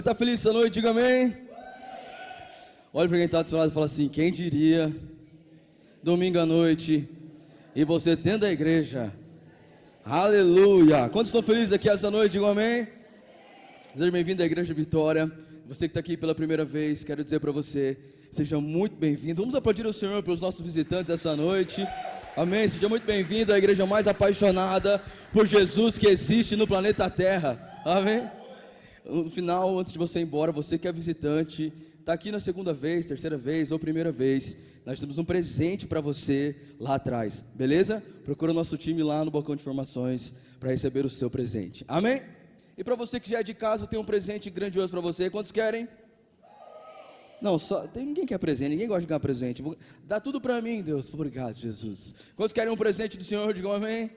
Está feliz essa noite? Diga amém. Olha para quem está do seu lado e fala assim: quem diria, domingo à noite, e você dentro da igreja. Aleluia! Quantos estão felizes aqui essa noite? Digam amém. Seja bem-vindo à Igreja Vitória. Você que está aqui pela primeira vez, quero dizer para você, seja muito bem-vindo. Vamos aplaudir o Senhor pelos nossos visitantes essa noite. Amém. Seja muito bem-vindo à igreja mais apaixonada por Jesus que existe no planeta Terra. Amém. No final, antes de você ir embora, você que é visitante, está aqui na segunda vez, terceira vez ou primeira vez, nós temos um presente para você lá atrás, beleza? Procura o nosso time lá no balcão de informações para receber o seu presente. Amém? E para você que já é de casa, tem um presente grandioso para você. Quantos querem? Não, só tem ninguém quer presente, ninguém gosta de ganhar presente. Dá tudo para mim, Deus. Obrigado, Jesus. Quantos querem um presente do Senhor? Digam amém.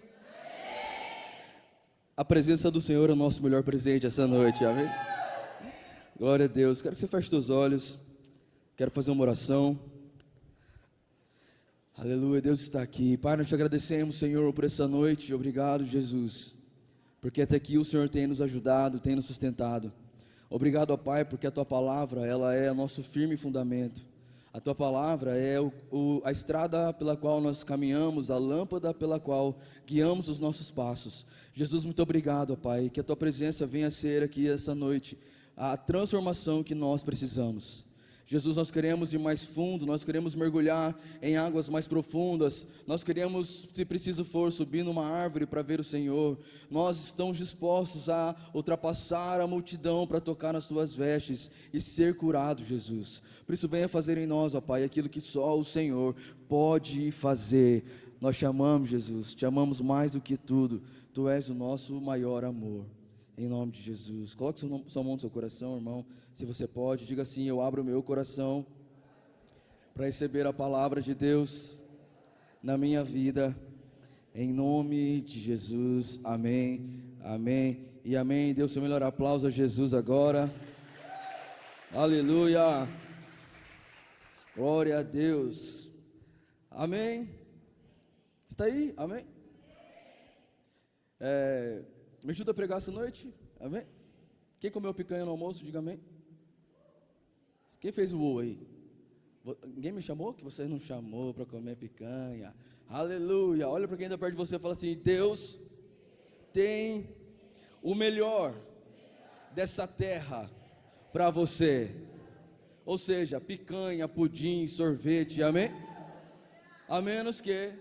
A presença do Senhor é o nosso melhor presente essa noite, amém? Glória a Deus. Quero que você feche seus olhos. Quero fazer uma oração. Aleluia, Deus está aqui. Pai, nós te agradecemos, Senhor, por essa noite. Obrigado, Jesus, porque até aqui o Senhor tem nos ajudado, tem nos sustentado. Obrigado, ó Pai, porque a Tua palavra, ela é nosso firme fundamento. A Tua palavra é a estrada pela qual nós caminhamos, a lâmpada pela qual guiamos os nossos passos. Jesus, muito obrigado, ó Pai, que a Tua presença venha ser aqui essa noite a transformação que nós precisamos. Jesus, nós queremos ir mais fundo, nós queremos mergulhar em águas mais profundas, nós queremos, se preciso for, subir numa árvore para ver o Senhor. Nós estamos dispostos a ultrapassar a multidão para tocar nas Suas vestes e ser curado, Jesus. Por isso venha fazer em nós, ó Pai, aquilo que só o Senhor pode fazer. Nós te amamos, Jesus, te amamos mais do que tudo, Tu és o nosso maior amor. Em nome de Jesus, coloque sua mão no seu coração, irmão, se você pode, diga assim: eu abro o meu coração para receber a palavra de Deus na minha vida, em nome de Jesus, amém, amém e amém. Dê o seu melhor aplauso a Jesus agora, aleluia, glória a Deus, amém. Está aí, amém? Me ajuda a pregar essa noite, amém? Quem comeu picanha no almoço, diga amém. Quem fez o U aí? Ninguém me chamou? Que você não chamou para comer picanha, aleluia. Olha para quem está perto de você e fala assim: Deus tem o melhor dessa terra para você. Ou seja, picanha, pudim, sorvete, amém? A menos que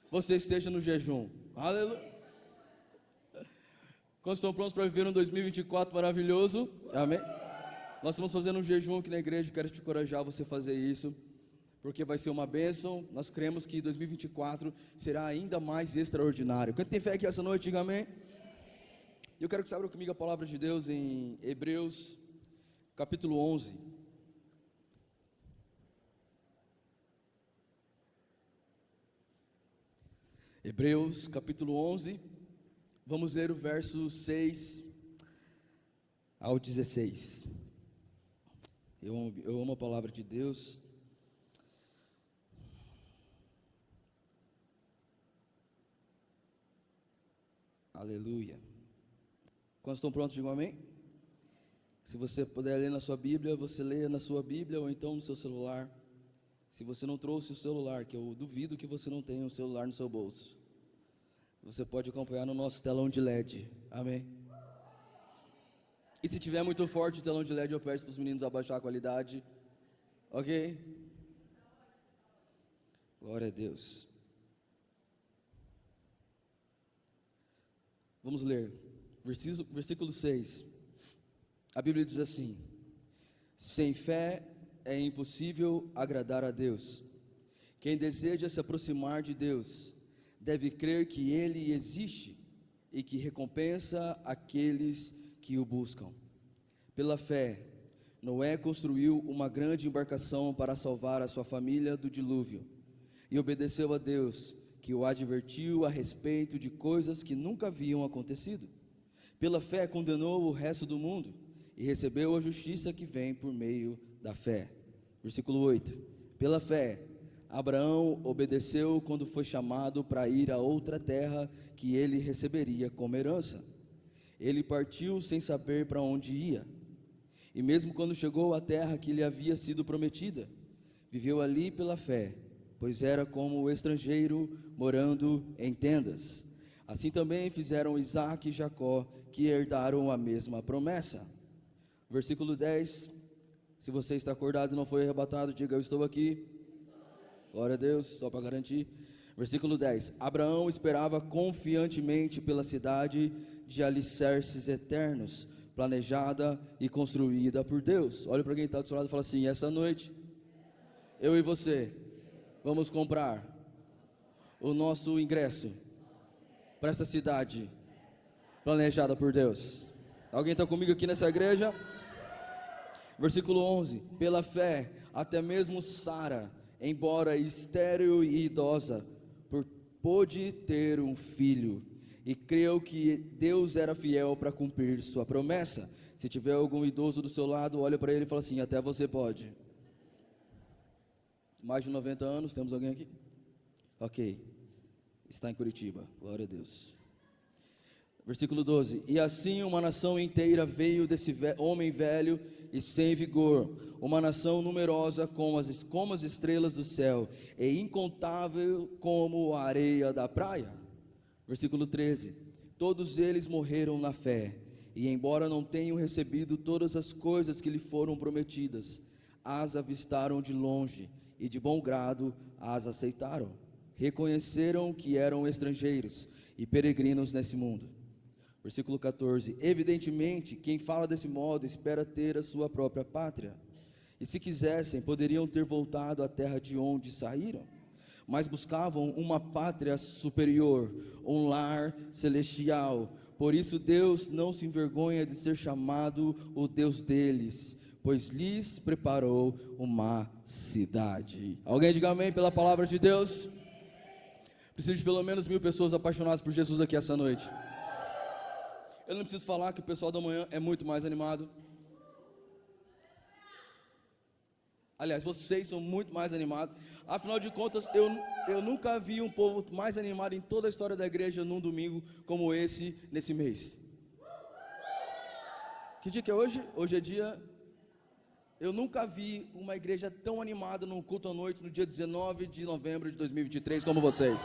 você esteja no jejum, aleluia. Quando estão prontos para viver um 2024 maravilhoso? Amém? Nós estamos fazendo um jejum aqui na igreja, quero te encorajar a você fazer isso, porque vai ser uma bênção. Nós cremos que 2024 será ainda mais extraordinário. Quem tem fé aqui essa noite, diga amém. Eu quero que você abra comigo a palavra de Deus em Hebreus, capítulo 11. Hebreus, capítulo 11. Vamos ler o verso 6 ao 16. Eu amo a palavra de Deus. Aleluia. Quando estão prontos, digam amém. Se você puder ler na sua Bíblia, você lê na sua Bíblia ou então no seu celular. Se você não trouxe o celular, que eu duvido que você não tenha um celular no seu bolso, você pode acompanhar no nosso telão de LED, amém? E se tiver muito forte o telão de LED, eu peço para os meninos abaixar a qualidade, ok? Glória a Deus. Vamos ler, versículo 6, a Bíblia diz assim: sem fé é impossível agradar a Deus. Quem deseja se aproximar de Deus deve crer que Ele existe e que recompensa aqueles que o buscam. Pela fé, Noé construiu uma grande embarcação para salvar a sua família do dilúvio e obedeceu a Deus, que o advertiu a respeito de coisas que nunca haviam acontecido. Pela fé, condenou o resto do mundo e recebeu a justiça que vem por meio da fé. Versículo 8. Pela fé, Abraão obedeceu quando foi chamado para ir a outra terra que ele receberia como herança. Ele partiu sem saber para onde ia. e mesmo quando chegou à terra que lhe havia sido prometida, viveu ali pela fé, pois era como o estrangeiro morando em tendas. Assim também fizeram Isaque e Jacó, que herdaram a mesma promessa. Versículo 10, se você está acordado e não foi arrebatado, diga: eu estou aqui. Glória a Deus, só para garantir. Versículo 10, Abraão esperava confiantemente pela cidade de alicerces eternos, planejada e construída por Deus. Olha para quem está do seu lado e fala assim: essa noite, eu e você, vamos comprar o nosso ingresso para essa cidade planejada por Deus. Alguém está comigo aqui nessa igreja? Versículo 11, pela fé, até mesmo Sara, embora estéril e idosa, pôde ter um filho, e creu que Deus era fiel para cumprir sua promessa. Se tiver algum idoso do seu lado, olha para ele e fala assim: até você pode. Mais de 90 anos, temos alguém aqui? Ok, está em Curitiba, glória a Deus. Versículo 12, e assim uma nação inteira veio desse homem velho e sem vigor, uma nação numerosa como as estrelas do céu, e incontável como a areia da praia. Versículo 13, todos eles morreram na fé, e embora não tenham recebido todas as coisas que lhe foram prometidas, as avistaram de longe, e de bom grado as aceitaram, reconheceram que eram estrangeiros e peregrinos nesse mundo. Versículo 14, evidentemente, quem fala desse modo espera ter a sua própria pátria, e se quisessem, poderiam ter voltado à terra de onde saíram, mas buscavam uma pátria superior, um lar celestial. Por isso Deus não se envergonha de ser chamado o Deus deles, pois lhes preparou uma cidade. Alguém diga amém pela palavra de Deus? Preciso de pelo menos 1000 pessoas apaixonadas por Jesus aqui essa noite. Eu não preciso falar que o pessoal da manhã é muito mais animado. Aliás, vocês são muito mais animados. Afinal de contas, eu nunca vi um povo mais animado em toda a história da igreja num domingo como esse, nesse mês. Que dia que é hoje? Hoje é dia... Eu nunca vi uma igreja tão animada num culto à noite no dia 19 de novembro de 2023 como vocês.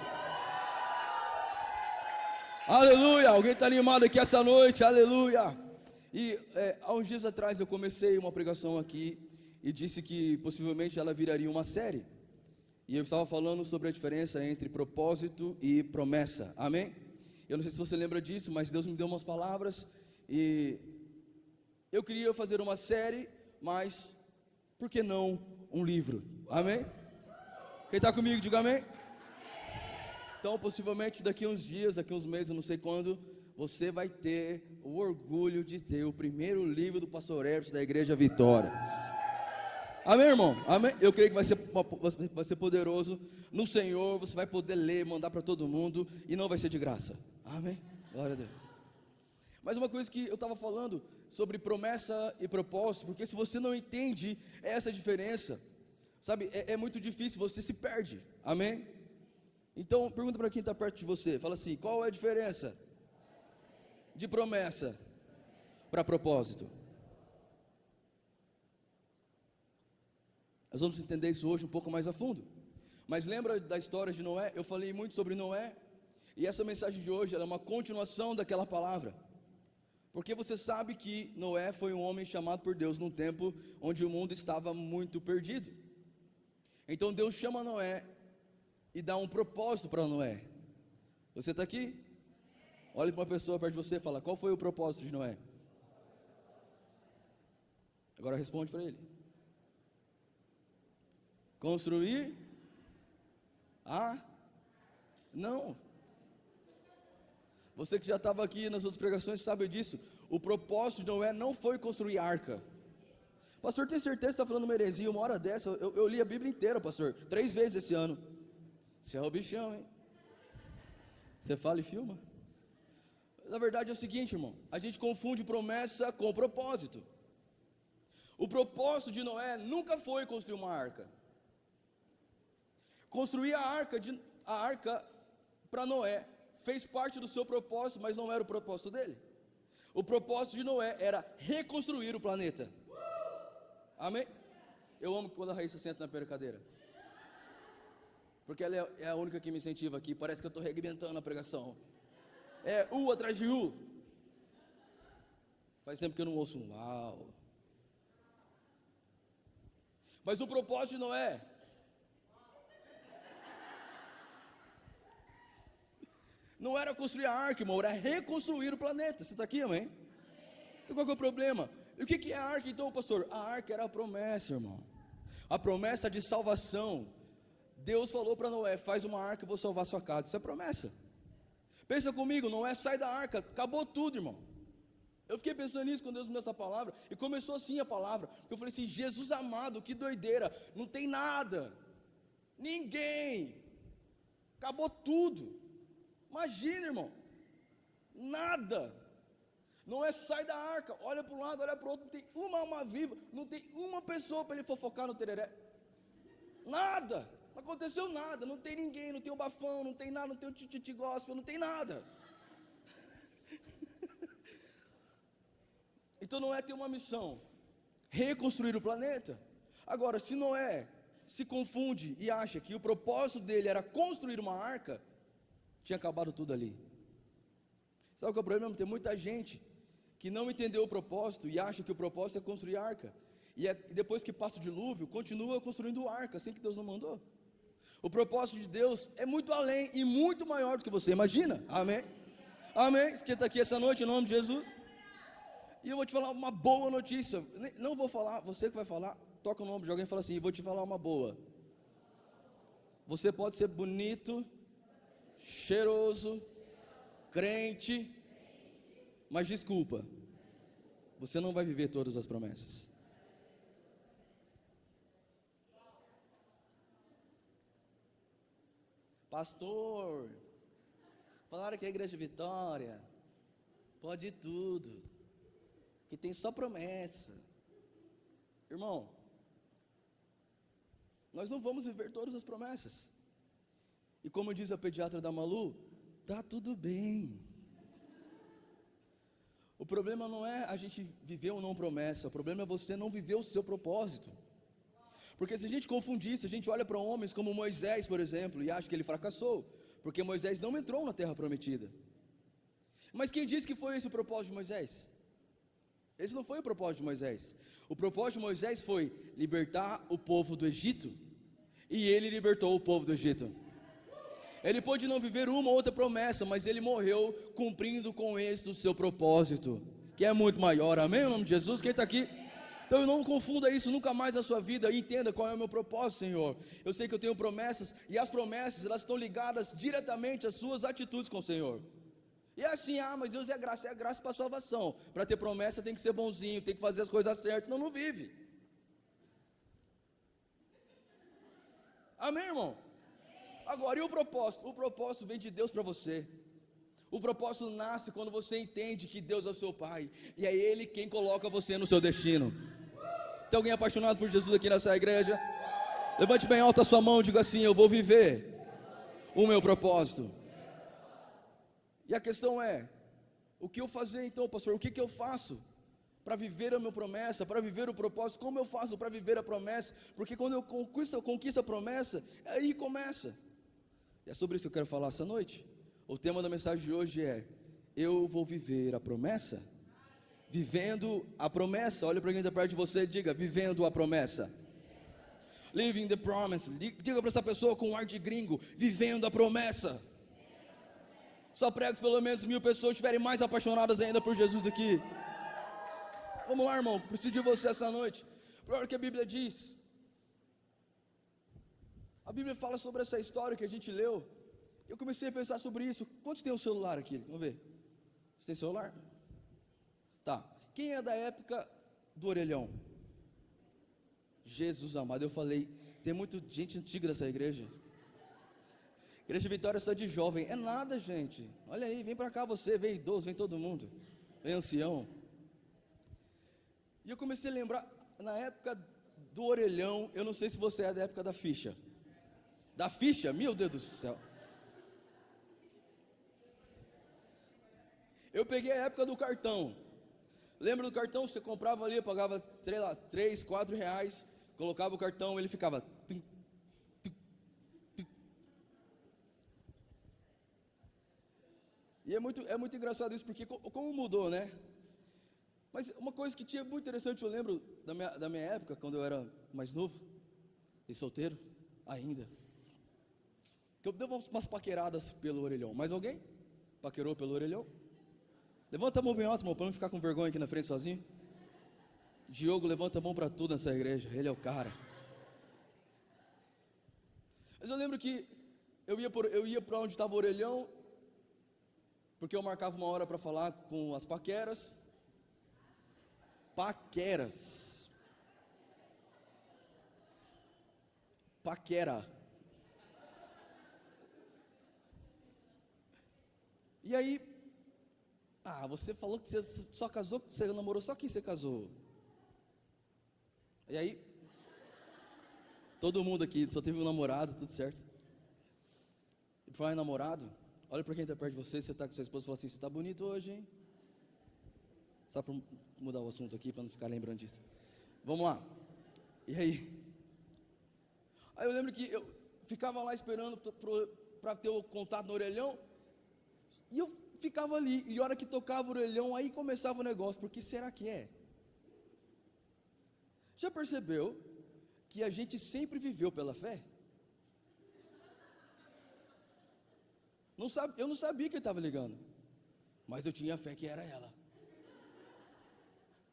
Aleluia, alguém está animado aqui essa noite, aleluia. E há uns dias atrás eu comecei uma pregação aqui e disse que possivelmente ela viraria uma série. E eu estava falando sobre a diferença entre propósito e promessa, amém? Eu não sei se você lembra disso, mas Deus me deu umas palavras e eu queria fazer uma série, mas por que não um livro, amém? Quem está comigo, diga amém. Então, possivelmente daqui uns dias, daqui uns meses, eu não sei quando, você vai ter o orgulho de ter o primeiro livro do pastor Herbert da Igreja Vitória. Amém, irmão? Amém? Eu creio que vai ser poderoso no Senhor, você vai poder ler, mandar para todo mundo, e não vai ser de graça. Amém? Glória a Deus. Mas uma coisa que eu estava falando sobre promessa e propósito, porque se você não entende essa diferença, sabe, é muito difícil, você se perde. Amém? Então, pergunta para quem está perto de você, fala assim: qual é a diferença de promessa para propósito? Nós vamos entender isso hoje um pouco mais a fundo. Mas lembra da história de Noé? Eu falei muito sobre Noé, e essa mensagem de hoje ela é uma continuação daquela palavra. Porque você sabe que Noé foi um homem chamado por Deus num tempo onde o mundo estava muito perdido. Então Deus chama Noé e dá um propósito para Noé. Você está aqui? Olhe para uma pessoa perto de você e fala: qual foi o propósito de Noé? Agora responde para ele. Construir? Não. Você que já estava aqui nas outras pregações sabe disso. O propósito de Noé não foi construir arca. Pastor, tem certeza que está falando uma heresia? Uma hora dessa, eu li a Bíblia inteira, pastor, 3 vezes esse ano. Você é o bichão, hein? Você fala e filma. Na verdade é o seguinte, irmão, a gente confunde promessa com propósito. O propósito de Noé nunca foi construir uma arca. Construir a arca para Noé fez parte do seu propósito, mas não era o propósito dele. O propósito de Noé era reconstruir o planeta. Amém? Eu amo quando a Raíssa senta na primeira cadeira, porque ela é a única que me incentiva aqui. Parece que eu estou arrebentando a pregação. É atrás de Faz tempo que eu não ouço um uau. Mas o propósito não é não era construir a arca, irmão, era reconstruir o planeta. Você está aqui, amém? Então qual que é o problema? E o que é a arca então, pastor? A arca era a promessa, irmão. A promessa de salvação. Deus falou para Noé: faz uma arca e vou salvar sua casa. Isso é promessa. Pensa comigo, Noé sai da arca, acabou tudo, irmão. Eu fiquei pensando nisso quando Deus me deu essa palavra, e começou assim a palavra, eu falei assim: Jesus amado, que doideira, não tem nada, ninguém, acabou tudo. Imagina, irmão, nada. Noé sai da arca, olha para um lado, olha para o outro, não tem uma alma viva, não tem uma pessoa para ele fofocar no tereré, nada, não aconteceu nada, não tem ninguém, não tem o bafão, não tem nada, não tem o tititi gospel, não tem nada. Então Noé tem uma missão: reconstruir o planeta. Agora, se Noé se confunde e acha que o propósito dele era construir uma arca, tinha acabado tudo ali. Sabe qual é o problema? Tem muita gente que não entendeu o propósito e acha que o propósito é construir arca, e depois que passa o dilúvio, continua construindo arca, assim que Deus não mandou. O propósito de Deus é muito além e muito maior do que você imagina. Amém? Amém? Quem está aqui essa noite, em nome de Jesus? E eu vou te falar uma boa notícia. Não vou falar, você que vai falar, toca o nome de alguém e fala assim: vou te falar uma boa. Você pode ser bonito, cheiroso, crente, mas desculpa, você não vai viver todas as promessas. Pastor, falaram que a igreja de Vitória pode tudo, que tem só promessa. Irmão, nós não vamos viver todas as promessas. E como diz a pediatra da Malu, tá tudo bem. O problema não é a gente viver ou não promessa, o problema é você não viver o seu propósito. Porque se a gente confundir, se a gente olha para homens como Moisés, por exemplo, e acha que ele fracassou, porque Moisés não entrou na terra prometida. Mas quem disse que foi esse o propósito de Moisés? Esse não foi o propósito de Moisés. O propósito de Moisés foi libertar o povo do Egito, e ele libertou o povo do Egito. Ele pôde não viver uma ou outra promessa, mas ele morreu cumprindo com êxito o seu propósito, que é muito maior. Amém? Em nome de Jesus, quem está aqui? Então não confunda isso nunca mais na sua vida, e entenda qual é o meu propósito, Senhor. Eu sei que eu tenho promessas, e as promessas, elas estão ligadas diretamente às suas atitudes com o Senhor. E é assim: mas Deus é graça para a salvação. Para ter promessa tem que ser bonzinho, tem que fazer as coisas certas, senão não vive. Amém, irmão? Agora, e o propósito? O propósito vem de Deus para você. O propósito nasce quando você entende que Deus é o seu Pai, e é Ele quem coloca você no seu destino. Tem alguém apaixonado por Jesus aqui nessa igreja? Levante bem alto a sua mão e diga assim: eu vou viver o meu propósito. E a questão é: o que eu fazer então, pastor? O que eu faço para viver a minha promessa, para viver o propósito? Como eu faço para viver a promessa? Porque quando eu conquisto a promessa, aí começa. E é sobre isso que eu quero falar essa noite. O tema da mensagem de hoje é: eu vou viver a promessa? Vivendo a promessa. Olha para quem está perto de você e diga: vivendo a promessa. Living the promise. Diga para essa pessoa com um ar de gringo: vivendo a promessa. Só prego se pelo menos 1000 pessoas estiverem mais apaixonadas ainda por Jesus aqui. Vamos lá, irmão, preciso de você essa noite. Olha o que a Bíblia diz. A Bíblia fala sobre essa história que a gente leu. Eu comecei a pensar sobre isso. Quantos tem um celular aqui? Vamos ver. Você tem celular? Tá. Quem é da época do orelhão? Jesus amado, eu falei, tem muita gente antiga nessa igreja. Igreja Vitória é só de jovem. É nada, gente. Olha aí, vem para cá você, vem idoso, vem todo mundo. Vem ancião. E eu comecei a lembrar, na época do orelhão, eu não sei se você é da época da ficha. Da ficha? Meu Deus do céu. Eu peguei a época do cartão. Lembra do cartão? Você comprava ali, pagava, sei lá, 3, 4 reais, colocava o cartão, ele ficava... tum, tum, tum. E é muito engraçado isso, porque como mudou, né? Mas uma coisa que tinha muito interessante, eu lembro da minha época, quando eu era mais novo, e solteiro, ainda, que eu dei umas paqueradas pelo orelhão. Mais alguém paquerou pelo orelhão? Levanta a mão bem alto, irmão, para não ficar com vergonha aqui na frente sozinho. Diogo levanta a mão para tudo nessa igreja, ele é o cara. Mas eu lembro que eu ia para onde estava o orelhão, porque eu marcava uma hora para falar com as paqueras. Paquera. E aí, você falou que você só casou, você namorou só quem você casou. E aí, todo mundo aqui só teve um namorado, tudo certo. E por falar em namorado, olha para quem está perto de você, você está com sua esposa e fala assim: você está bonito hoje, hein? Só para mudar o assunto aqui, para não ficar lembrando disso. Vamos lá. E aí? Aí eu lembro que eu ficava lá esperando para ter o contato no orelhão. E eu ficava ali, e a hora que tocava o orelhão, aí começava o negócio, porque será que é? Já percebeu que a gente sempre viveu pela fé? Eu não sabia que ele estava ligando, mas eu tinha fé que era ela.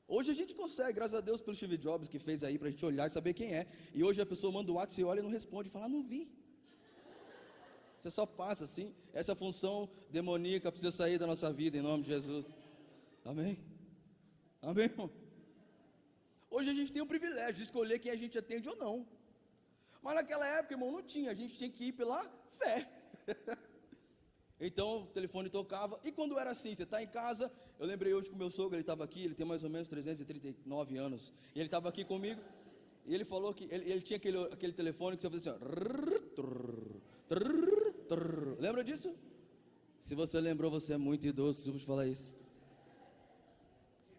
Hoje a gente consegue, graças a Deus pelo Steve Jobs que fez aí, para a gente olhar e saber quem é. E hoje a pessoa manda o WhatsApp, você olha e não responde, fala: não vi. Você só passa assim. Essa função demoníaca precisa sair da nossa vida, em nome de Jesus. Amém? Amém, irmão? Hoje a gente tem o privilégio de escolher quem a gente atende ou não. Mas naquela época, irmão, não tinha. A gente tinha que ir pela fé. Então o telefone tocava. E quando era assim, você está em casa. Eu lembrei hoje que o meu sogro, ele estava aqui. Ele tem mais ou menos 339 anos. E ele estava aqui comigo. E ele falou que ele tinha aquele telefone que você fazia assim, ó. Lembra disso? Se você lembrou, você é muito idoso, se eu te falar isso.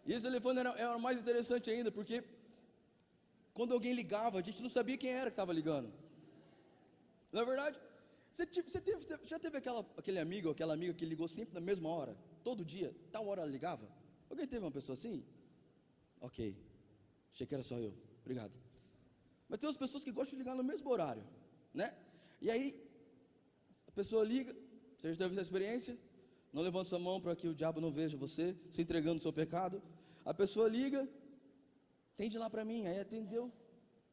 E esse telefone era o mais interessante ainda, porque quando alguém ligava, a gente não sabia quem era que estava ligando. Não é verdade? Já teve aquele amigo ou aquela amiga que ligou sempre na mesma hora? Todo dia, tal hora ela ligava? Alguém teve uma pessoa assim? Ok, achei que era só eu, obrigado. Mas tem umas pessoas que gostam de ligar no mesmo horário, né? E aí, a pessoa liga, você já teve essa experiência? Não levante sua mão para que o diabo não veja você se entregando no seu pecado. A pessoa liga, atende lá para mim, aí atendeu.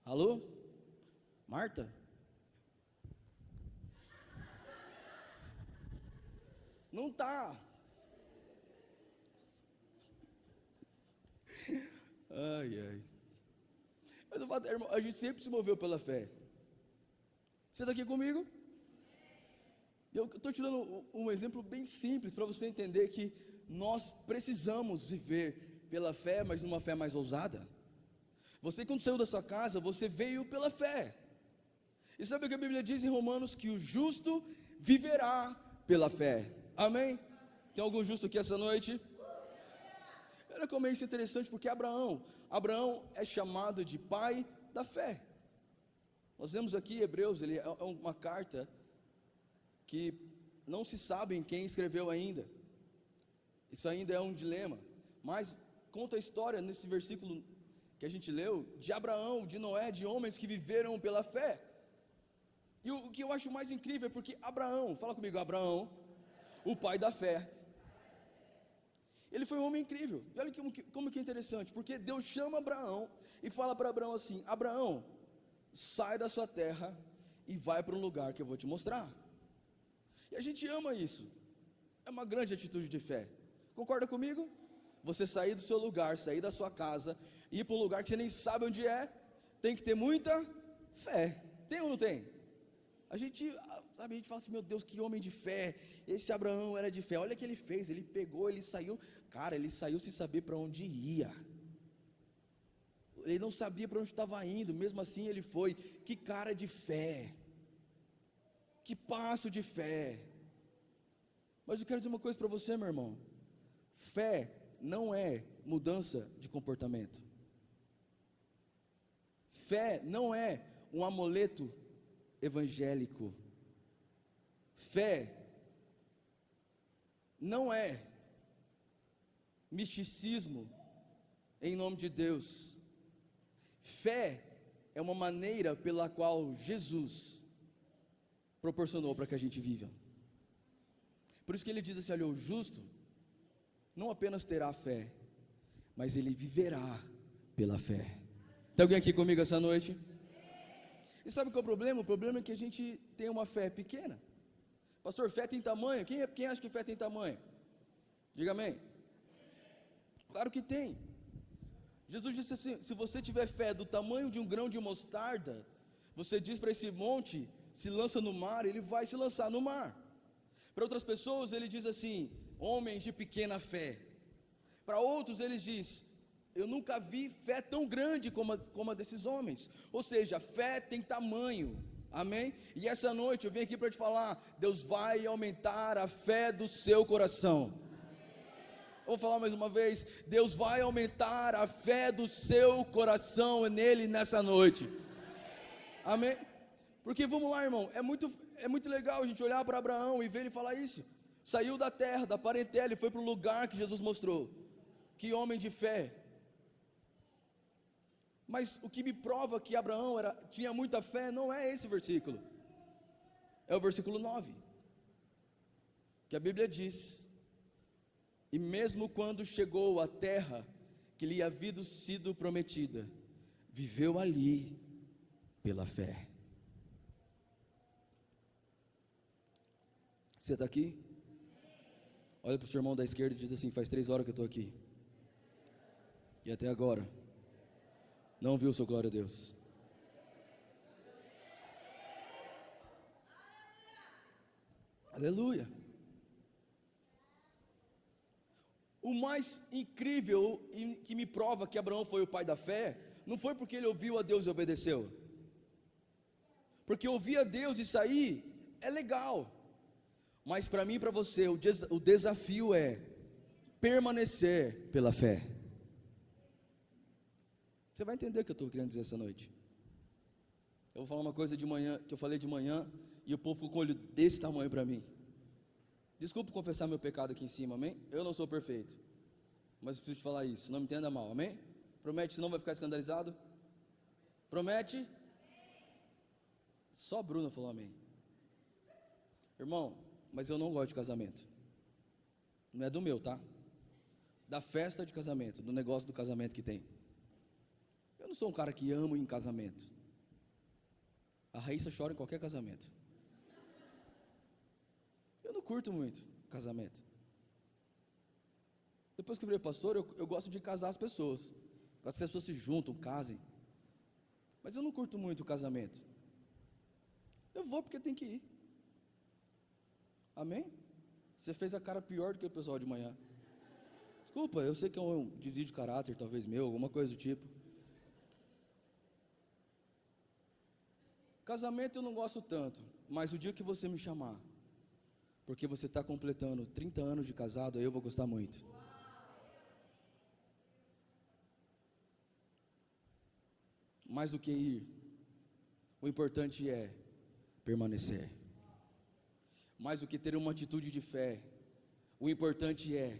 Alô? Marta? Não tá. Ai, ai. Mas o fato, irmão, a gente sempre se moveu pela fé. Você está aqui comigo? Eu estou te dando um exemplo bem simples para você entender que nós precisamos viver pela fé, mas numa fé mais ousada. Você, quando saiu da sua casa, você veio pela fé. E sabe o que a Bíblia diz em Romanos? Que o justo viverá pela fé. Amém? Tem algum justo aqui essa noite? Olha como é isso interessante, porque Abraão é chamado de pai da fé. Nós vemos aqui Hebreus, ele é uma carta que não se sabe quem escreveu ainda. Isso ainda é um dilema. Mas conta a história nesse versículo que a gente leu, de Abraão, de Noé, de homens que viveram pela fé. E o que eu acho mais incrível é porque Abraão, fala comigo, Abraão, o pai da fé, ele foi um homem incrível. E olha como que é interessante, porque Deus chama Abraão e fala para Abraão assim: Abraão, sai da sua terra e vai para um lugar que eu vou te mostrar. E a gente ama isso. É uma grande atitude de fé. Concorda comigo? Você sair do seu lugar, sair da sua casa, ir para um lugar que você nem sabe onde é, tem que ter muita fé. Tem ou não tem? A gente fala assim: meu Deus, que homem de fé. Esse Abraão era de fé. Olha o que ele fez, ele pegou, ele saiu. Cara, ele saiu sem saber para onde ia. Ele não sabia para onde estava indo, mesmo assim ele foi. Que cara de fé. Que passo de fé. Mas eu quero dizer uma coisa para você, meu irmão. Fé não é mudança de comportamento. Fé não é um amuleto evangélico. Fé não é misticismo em nome de Deus. Fé é uma maneira pela qual Jesus proporcionou para que a gente viva. Por isso que ele diz assim: olha, o justo não apenas terá fé, mas ele viverá pela fé. Tem alguém aqui comigo essa noite? E sabe qual é o problema? O problema é que a gente tem uma fé pequena. Pastor, fé tem tamanho? Quem acha que fé tem tamanho? Diga amém. Claro que tem. Jesus disse assim: se você tiver fé do tamanho de um grão de mostarda, você diz para esse monte, se lança no mar, ele vai se lançar no mar. Para outras pessoas ele diz assim: homens de pequena fé. Para outros ele diz: eu nunca vi fé tão grande como a desses homens. Ou seja, fé tem tamanho. Amém? E essa noite eu vim aqui para te falar: Deus vai aumentar a fé do seu coração. Eu vou falar mais uma vez: Deus vai aumentar a fé do seu coração nele nessa noite. Amém? Porque vamos lá, irmão, é muito legal a gente olhar para Abraão e ver ele falar isso. Saiu da terra, da parentela e foi para o lugar que Jesus mostrou. Que homem de fé. Mas o que me prova que Abraão tinha muita fé não é esse versículo. É o versículo 9. Que a Bíblia diz: e mesmo quando chegou à terra que lhe havia sido prometida, viveu ali pela fé. Você está aqui? Olha para o seu irmão da esquerda e diz assim: faz 3 horas que eu estou aqui, e até agora não viu sua glória a Deus. Aleluia. O mais incrível e que me prova que Abraão foi o pai da fé, não foi porque ele ouviu a Deus e obedeceu. Porque ouvir a Deus e sair é legal. Mas para mim e para você, o desafio é permanecer pela fé. Você vai entender o que eu estou querendo dizer essa noite. Eu vou falar uma coisa de manhã, que eu falei de manhã, e o povo ficou com o olho desse tamanho para mim. Desculpa confessar meu pecado aqui em cima, amém? Eu não sou perfeito, mas eu preciso te falar isso, não me entenda mal, amém? Promete, senão vai ficar escandalizado? Promete? Só Bruna falou amém. Irmão, mas eu não gosto de casamento. Não é do meu, tá? Da festa de casamento, do negócio do casamento que tem. Eu não sou um cara que amo em casamento. A Raíssa chora em qualquer casamento. Eu não curto muito casamento. Depois que eu virei pastor, eu gosto de casar as pessoas. Gosto que as pessoas se juntam, casem. Mas eu não curto muito o casamento. Eu vou porque tem que ir. Amém? Você fez a cara pior do que o pessoal de manhã. Desculpa, eu sei que é um desvio de caráter, talvez meu, alguma coisa do tipo. Casamento eu não gosto tanto, mas o dia que você me chamar, porque você está completando 30 anos de casado, aí eu vou gostar muito. Mais do que ir, o importante é permanecer. Mais do que ter uma atitude de fé, o importante é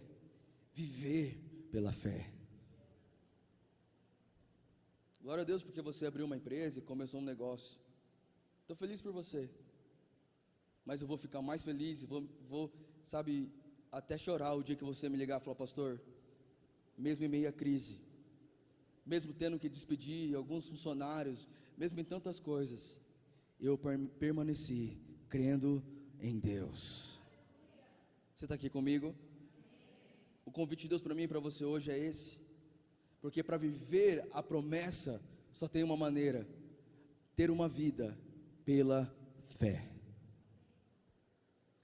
viver pela fé. Glória a Deus porque você abriu uma empresa e começou um negócio. Estou feliz por você. Mas eu vou ficar mais feliz e vou, sabe, até chorar o dia que você me ligar e falar: pastor, mesmo em meio à crise, mesmo tendo que despedir alguns funcionários, mesmo em tantas coisas, eu permaneci crendo em Deus. Você está aqui comigo? O convite de Deus para mim e para você hoje é esse, porque para viver a promessa só tem uma maneira: ter uma vida pela fé.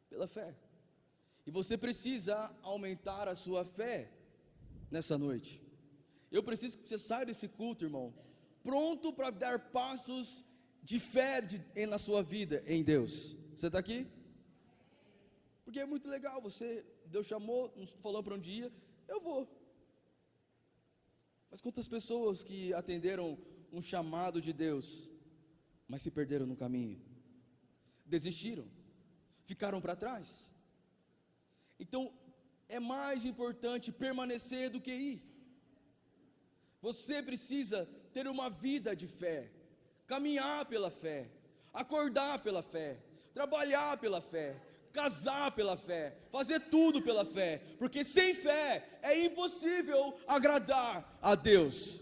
Pela fé. E você precisa aumentar a sua fé nessa noite. Eu preciso que você saia desse culto, irmão, pronto para dar passos de fé na sua vida em Deus. Você está aqui? Porque é muito legal, Deus chamou, nos falou para um dia, eu vou. Mas quantas pessoas que atenderam um chamado de Deus, mas se perderam no caminho, desistiram, ficaram para trás? Então, é mais importante permanecer do que ir. Você precisa ter uma vida de fé, caminhar pela fé, acordar pela fé, trabalhar pela fé, casar pela fé, fazer tudo pela fé, porque sem fé é impossível agradar a Deus.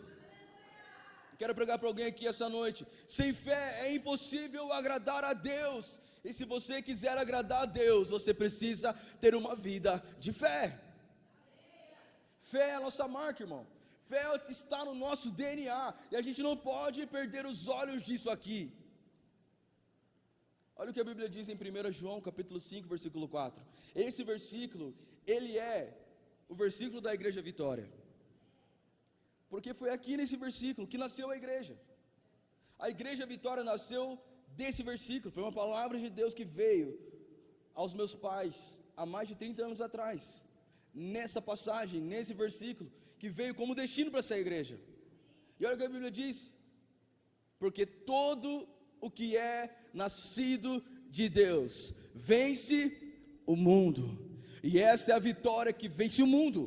Quero pregar para alguém aqui essa noite: sem fé é impossível agradar a Deus. E se você quiser agradar a Deus, você precisa ter uma vida de fé. Fé é a nossa marca, irmão. Fé está no nosso DNA, e a gente não pode perder os olhos disso aqui. Olha o que a Bíblia diz em 1 João capítulo 5, versículo 4. Esse versículo, ele é o versículo da Igreja Vitória, porque foi aqui nesse versículo que nasceu a igreja. A Igreja Vitória nasceu desse versículo. Foi uma palavra de Deus que veio aos meus pais há mais de 30 anos atrás, nessa passagem, nesse versículo, que veio como destino para essa igreja. E olha o que a Bíblia diz: porque todo o que é nascido de Deus vence o mundo, e essa é a vitória que vence o mundo,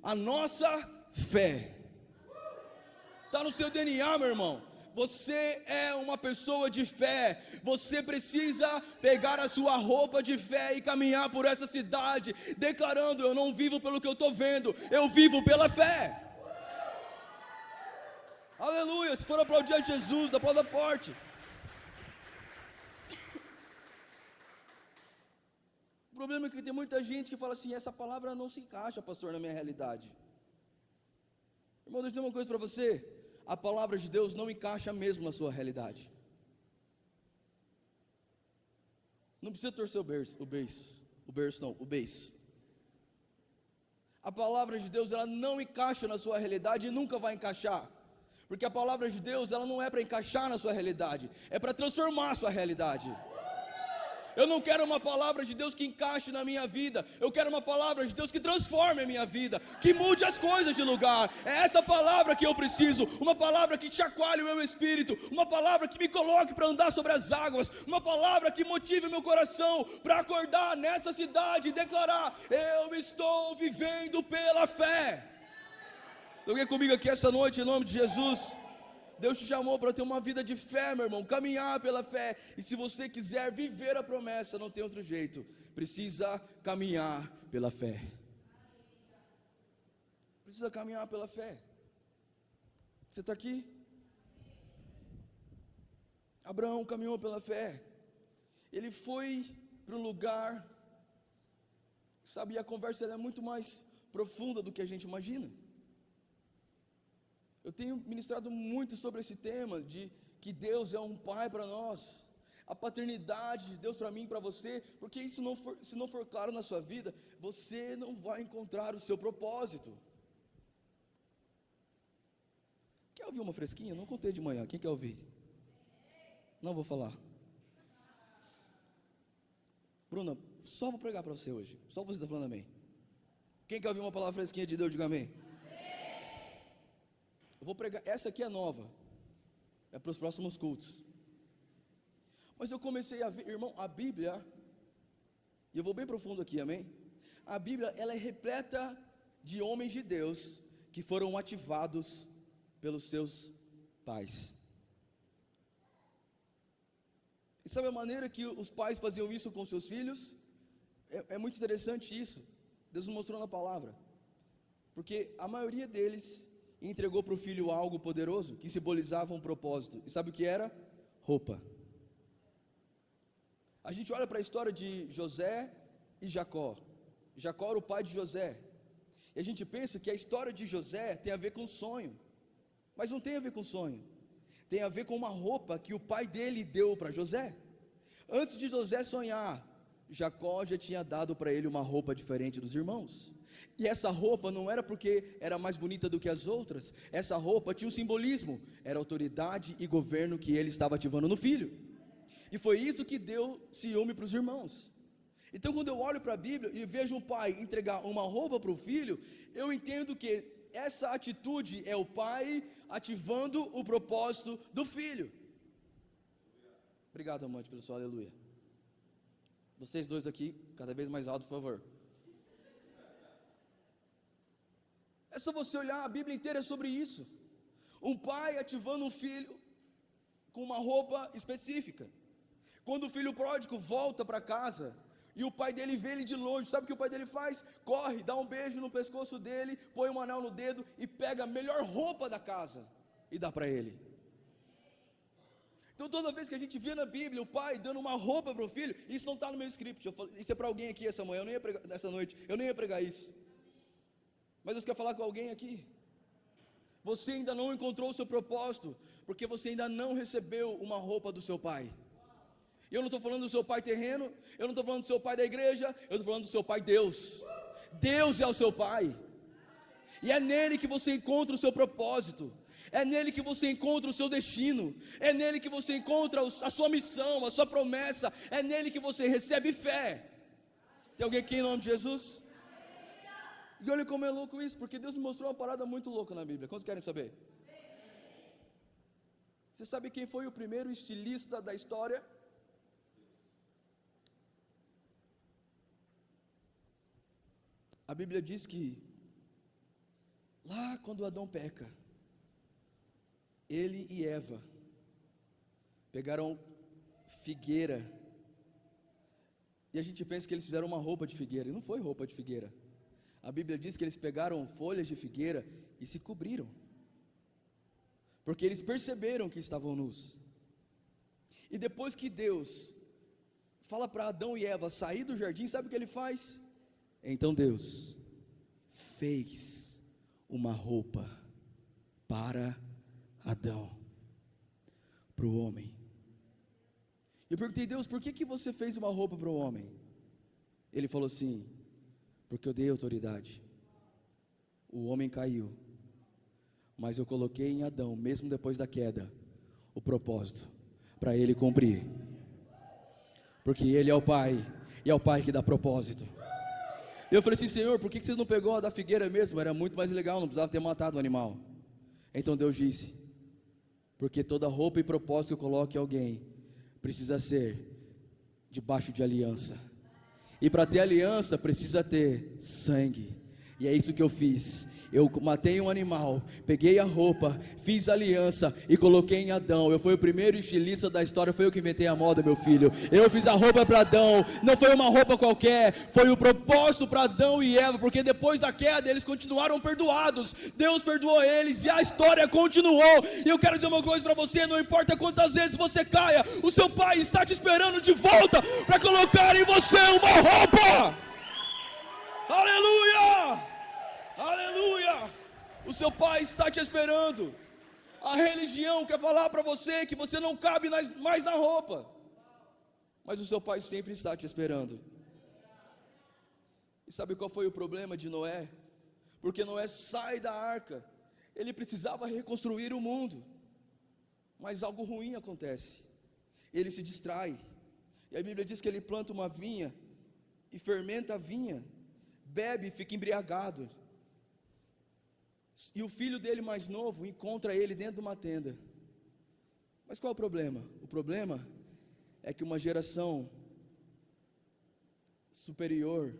a nossa fé. Está no seu DNA, meu irmão. Você é uma pessoa de fé. Você precisa pegar a sua roupa de fé e caminhar por essa cidade, declarando: eu não vivo pelo que eu estou vendo, eu vivo pela fé. Aleluia. Se for aplaudir a Jesus, aplauda forte. O problema é que tem muita gente que fala assim: essa palavra não se encaixa, pastor, na minha realidade. Irmão, deixa eu dizer uma coisa para você: a palavra de Deus não encaixa mesmo na sua realidade. Não precisa torcer o beiço. A palavra de Deus, ela não encaixa na sua realidade e nunca vai encaixar, porque a palavra de Deus, ela não é para encaixar na sua realidade, é para transformar a sua realidade. Eu não quero uma palavra de Deus que encaixe na minha vida, eu quero uma palavra de Deus que transforme a minha vida, que mude as coisas de lugar. É essa palavra que eu preciso, uma palavra que chacoalhe o meu espírito, uma palavra que me coloque para andar sobre as águas, uma palavra que motive o meu coração para acordar nessa cidade e declarar: eu estou vivendo pela fé. Alguém comigo aqui essa noite, em nome de Jesus? Deus te chamou para ter uma vida de fé, meu irmão, caminhar pela fé. E se você quiser viver a promessa, não tem outro jeito, precisa caminhar pela fé. Precisa caminhar pela fé. Você está aqui? Abraão caminhou pela fé. Ele foi para um lugar, sabe, a conversa é muito mais profunda do que a gente imagina. Eu tenho ministrado muito sobre esse tema de que Deus é um pai para nós, a paternidade de Deus para mim e para você, porque isso se não for claro na sua vida, você não vai encontrar o seu propósito. Quer ouvir uma fresquinha? Não contei de manhã, quem quer ouvir? Não vou falar. Bruna, só vou pregar para você hoje, só você está falando amém. Quem quer ouvir uma palavra fresquinha de Deus, diga amém. Eu vou pregar, essa aqui é nova, é para os próximos cultos. Mas eu comecei a ver, irmão, a Bíblia, e eu vou bem profundo aqui, amém? A Bíblia, ela é repleta de homens de Deus que foram ativados pelos seus pais. E sabe a maneira que os pais faziam isso com seus filhos? É muito interessante isso. Deus nos mostrou na palavra, porque a maioria deles entregou para o filho algo poderoso, que simbolizava um propósito. E sabe o que era? Roupa. A gente olha para a história de José e Jacó. Jacó era o pai de José. E a gente pensa que a história de José tem a ver com sonho. Mas não tem a ver com sonho. Tem a ver com uma roupa que o pai dele deu para José. Antes de José sonhar, Jacó já tinha dado para ele uma roupa diferente dos irmãos. E essa roupa não era porque era mais bonita do que as outras. Essa roupa tinha um simbolismo. Era autoridade e governo que ele estava ativando no filho. E foi isso que deu ciúme para os irmãos. Então quando eu olho para a Bíblia e vejo um pai entregar uma roupa para o filho, eu entendo que essa atitude é o pai ativando o propósito do filho. Obrigado, amante, pelo seu aleluia. Vocês dois aqui, cada vez mais alto, por favor. É só você olhar, a Bíblia inteira é sobre isso. Um pai ativando um filho com uma roupa específica. Quando o filho pródigo volta para casa e o pai dele vê ele de longe, sabe o que o pai dele faz? Corre, dá um beijo no pescoço dele, põe um anel no dedo e pega a melhor roupa da casa e dá para ele. Então toda vez que a gente vê na Bíblia o pai dando uma roupa para o filho, isso não está no meu script, isso é para alguém aqui essa manhã, eu nem ia pregar, nessa noite, eu nem ia pregar isso. Mas Deus quer falar com alguém aqui. Você ainda não encontrou o seu propósito, porque você ainda não recebeu uma roupa do seu pai. E eu não estou falando do seu pai terreno, eu não estou falando do seu pai da igreja, eu estou falando do seu pai Deus. Deus é o seu pai, e é nele que você encontra o seu propósito, é nele que você encontra o seu destino, é nele que você encontra a sua missão, a sua promessa, é nele que você recebe fé. Tem alguém aqui em nome de Jesus? E olha como é louco isso, porque Deus me mostrou uma parada muito louca na Bíblia. Quantos querem saber? Você sabe quem foi o primeiro estilista da história? A Bíblia diz que lá quando Adão peca, ele e Eva pegaram figueira, e a gente pensa que eles fizeram uma roupa de figueira, e não foi roupa de figueira. A Bíblia diz que eles pegaram folhas de figueira e se cobriram, porque eles perceberam que estavam nus. E depois que Deus fala para Adão e Eva sair do jardim, sabe o que ele faz? Então Deus fez uma roupa para Adão, para o homem. Eu perguntei: Deus, por que você fez uma roupa para o homem? Ele falou assim: porque eu dei autoridade. O homem caiu, mas eu coloquei em Adão, mesmo depois da queda, o propósito para ele cumprir, porque ele é o pai, e é o pai que dá propósito. Eu falei assim: Senhor, por que você não pegou a da figueira mesmo? Era muito mais legal, não precisava ter matado o animal. Então Deus disse: porque toda roupa e propósito que eu coloque em alguém precisa ser debaixo de aliança, e para ter aliança precisa ter sangue. E é isso que eu fiz. Eu matei um animal, peguei a roupa, fiz aliança e coloquei em Adão. Eu fui o primeiro estilista da história, foi eu que inventei a moda, meu filho. Eu fiz a roupa para Adão, não foi uma roupa qualquer, foi o propósito para Adão e Eva, porque depois da queda eles continuaram perdoados, Deus perdoou eles e a história continuou. E eu quero dizer uma coisa para você: não importa quantas vezes você caia, o seu pai está te esperando de volta para colocar em você uma roupa. Aleluia! Aleluia! O seu pai está te esperando. A religião quer falar para você que você não cabe mais na roupa, mas o seu pai sempre está te esperando. E sabe qual foi o problema de Noé? Porque Noé sai da arca, ele precisava reconstruir o mundo, mas algo ruim acontece. Ele se distrai, e a Bíblia diz que ele planta uma vinha e fermenta a vinha, bebe e fica embriagado. E o filho dele mais novo encontra ele dentro de uma tenda. Mas qual é o problema? O problema é que uma geração superior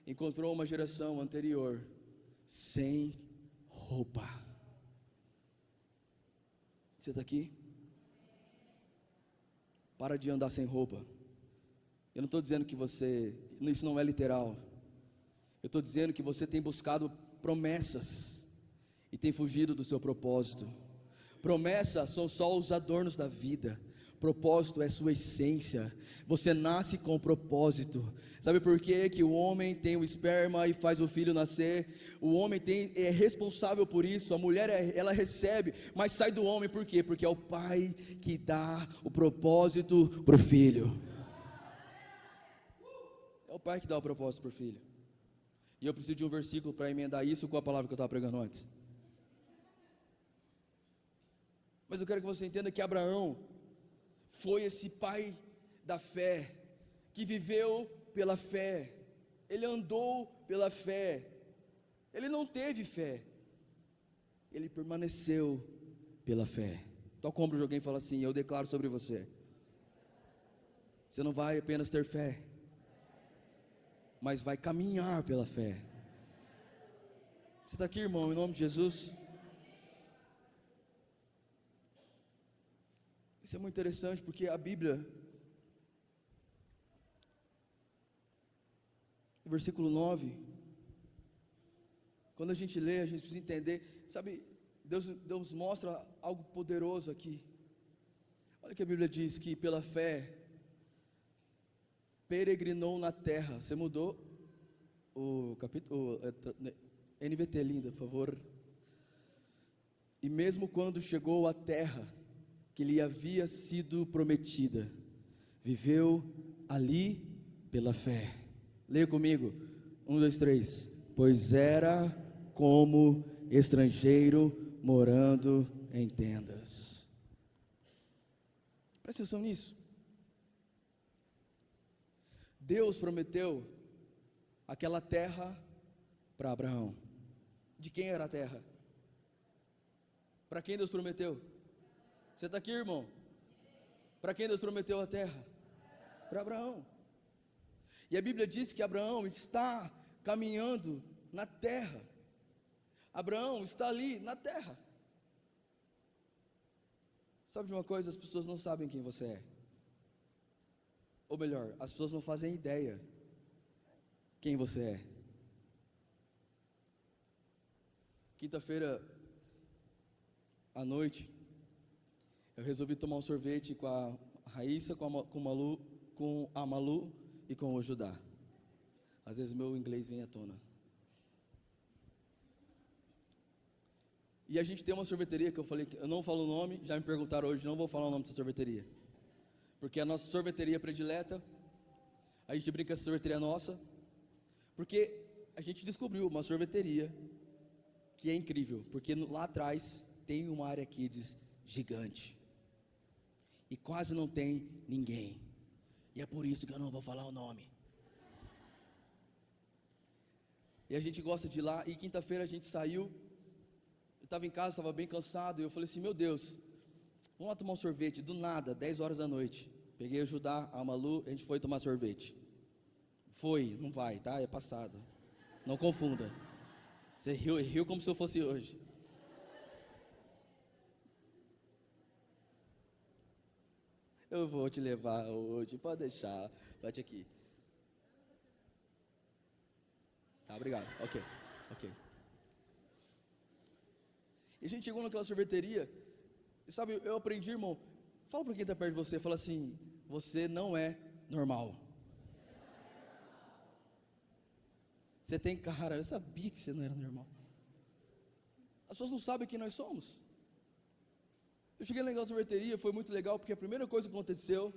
encontrou uma geração anterior sem roupa. Você está aqui? Para de andar sem roupa. Eu não estou dizendo que isso não é literal. Eu estou dizendo que você tem buscado promessas e tem fugido do seu propósito. Promessas são só os adornos da vida, propósito é sua essência. Você nasce com propósito. Sabe por quê? Que o homem tem o esperma e faz o filho nascer. O homem é responsável por isso. A mulher ela recebe, mas sai do homem. Por quê? Porque é o pai que dá o propósito para o filho. É o pai que dá o propósito para o filho. E eu preciso de um versículo para emendar isso com a palavra que eu estava pregando antes. Mas eu quero que você entenda que Abraão foi esse pai da fé, que viveu pela fé, ele andou pela fé, ele não teve fé, ele permaneceu pela fé. Toca o ombro de alguém e fala assim: eu declaro sobre você, você não vai apenas ter fé, mas vai caminhar pela fé. Você está aqui, irmão, em nome de Jesus? Isso é muito interessante, porque a Bíblia, no versículo 9, quando a gente lê, a gente precisa entender, sabe, Deus mostra algo poderoso aqui. Olha que a Bíblia diz que pela fé peregrinou na terra. Você mudou o capítulo, NVT linda, por favor. E mesmo quando chegou à terra que lhe havia sido prometida, viveu ali pela fé. Leia comigo, 1, 2, 3. Pois era como estrangeiro morando em tendas. Presta atenção nisso. Deus prometeu aquela terra para Abraão. De quem era a terra? Para quem Deus prometeu? Você está aqui, irmão? Para quem Deus prometeu a terra? Para Abraão. E a Bíblia diz que Abraão está caminhando na terra. Abraão está ali na terra. Sabe de uma coisa? As pessoas não sabem quem você é. Ou melhor, as pessoas não fazem ideia quem você é. Quinta-feira à noite, eu resolvi tomar um sorvete com a Raíssa, com a Malu e com o Judá. Às vezes meu inglês vem à tona. E a gente tem uma sorveteria que eu falei, eu não falo o nome, já me perguntaram hoje, não vou falar o nome dessa sorveteria. Porque é a nossa sorveteria predileta, a gente brinca, essa sorveteria é nossa, porque a gente descobriu uma sorveteria que é incrível, porque lá atrás tem uma área kids gigante, e quase não tem ninguém, e é por isso que eu não vou falar o nome. E a gente gosta de ir lá, e quinta-feira a gente saiu, eu estava em casa, estava bem cansado, e eu falei assim, meu Deus, vamos lá tomar um sorvete, do nada, 10 horas da noite, peguei o Judá, a Malu, a gente foi tomar sorvete. Foi, não vai, tá? É passado, não confunda. Você riu como se eu fosse hoje. Eu vou te levar hoje, pode deixar, bate aqui. Tá, obrigado, ok. E a gente chegou naquela sorveteria, e sabe, eu aprendi, irmão, fala para quem está perto de você, fala assim, você não é normal. Você tem cara, eu sabia que você não era normal. As pessoas não sabem quem nós somos. Eu cheguei naquela sorveteria, foi muito legal, porque a primeira coisa que aconteceu,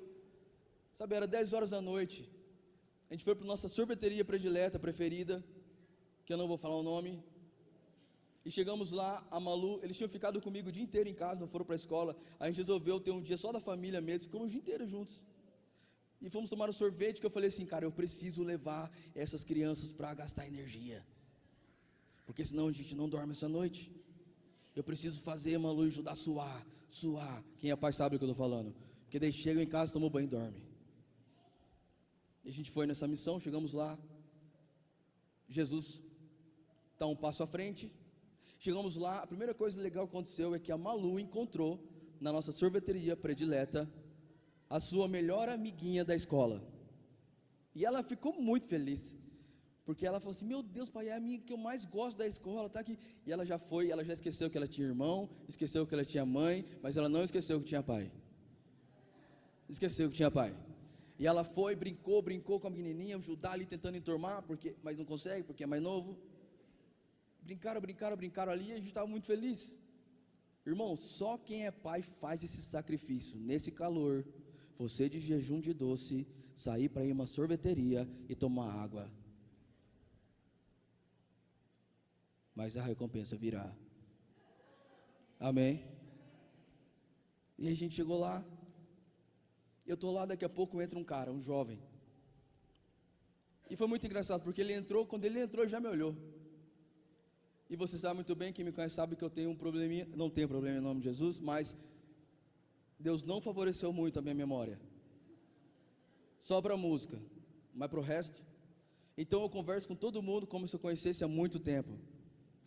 sabe, era 10 horas da noite, a gente foi para nossa sorveteria predileta, preferida, que eu não vou falar o nome, e chegamos lá, a Malu, eles tinham ficado comigo o dia inteiro em casa, não foram para a escola, a gente resolveu ter um dia só da família mesmo, ficamos o dia inteiro juntos, e fomos tomar um sorvete, que eu falei assim, cara, eu preciso levar essas crianças para gastar energia, porque senão a gente não dorme essa noite, eu preciso fazer a Malu e Judá a suar, quem é pai sabe o que eu estou falando, porque daí chegam em casa, tomam banho e dormem. E a gente foi nessa missão, chegamos lá, Jesus está um passo à frente, chegamos lá, a primeira coisa legal que aconteceu é que a Malu encontrou, na nossa sorveteria predileta, a sua melhor amiguinha da escola, e ela ficou muito feliz, porque ela falou assim, meu Deus pai, é a amiga que eu mais gosto da escola, tá aqui, e ela já esqueceu que ela tinha irmão, esqueceu que ela tinha mãe, mas ela não esqueceu que tinha pai, e ela foi, brincou com a menininha, o Judá ali tentando enturmar, mas não consegue, porque é mais novo, brincaram ali, e a gente estava muito feliz, irmão, só quem é pai faz esse sacrifício, nesse calor, você de jejum de doce, sair para ir uma sorveteria e tomar água, mas a recompensa virá, amém? E a gente chegou lá, eu estou lá, daqui a pouco entra um cara, um jovem, e foi muito engraçado, porque quando ele entrou, já me olhou, E você sabe muito bem, quem me conhece sabe que eu tenho um probleminha, não tenho problema em nome de Jesus, mas Deus não favoreceu muito a minha memória. Só para a música, mas para o resto. Então eu converso com todo mundo como se eu conhecesse há muito tempo.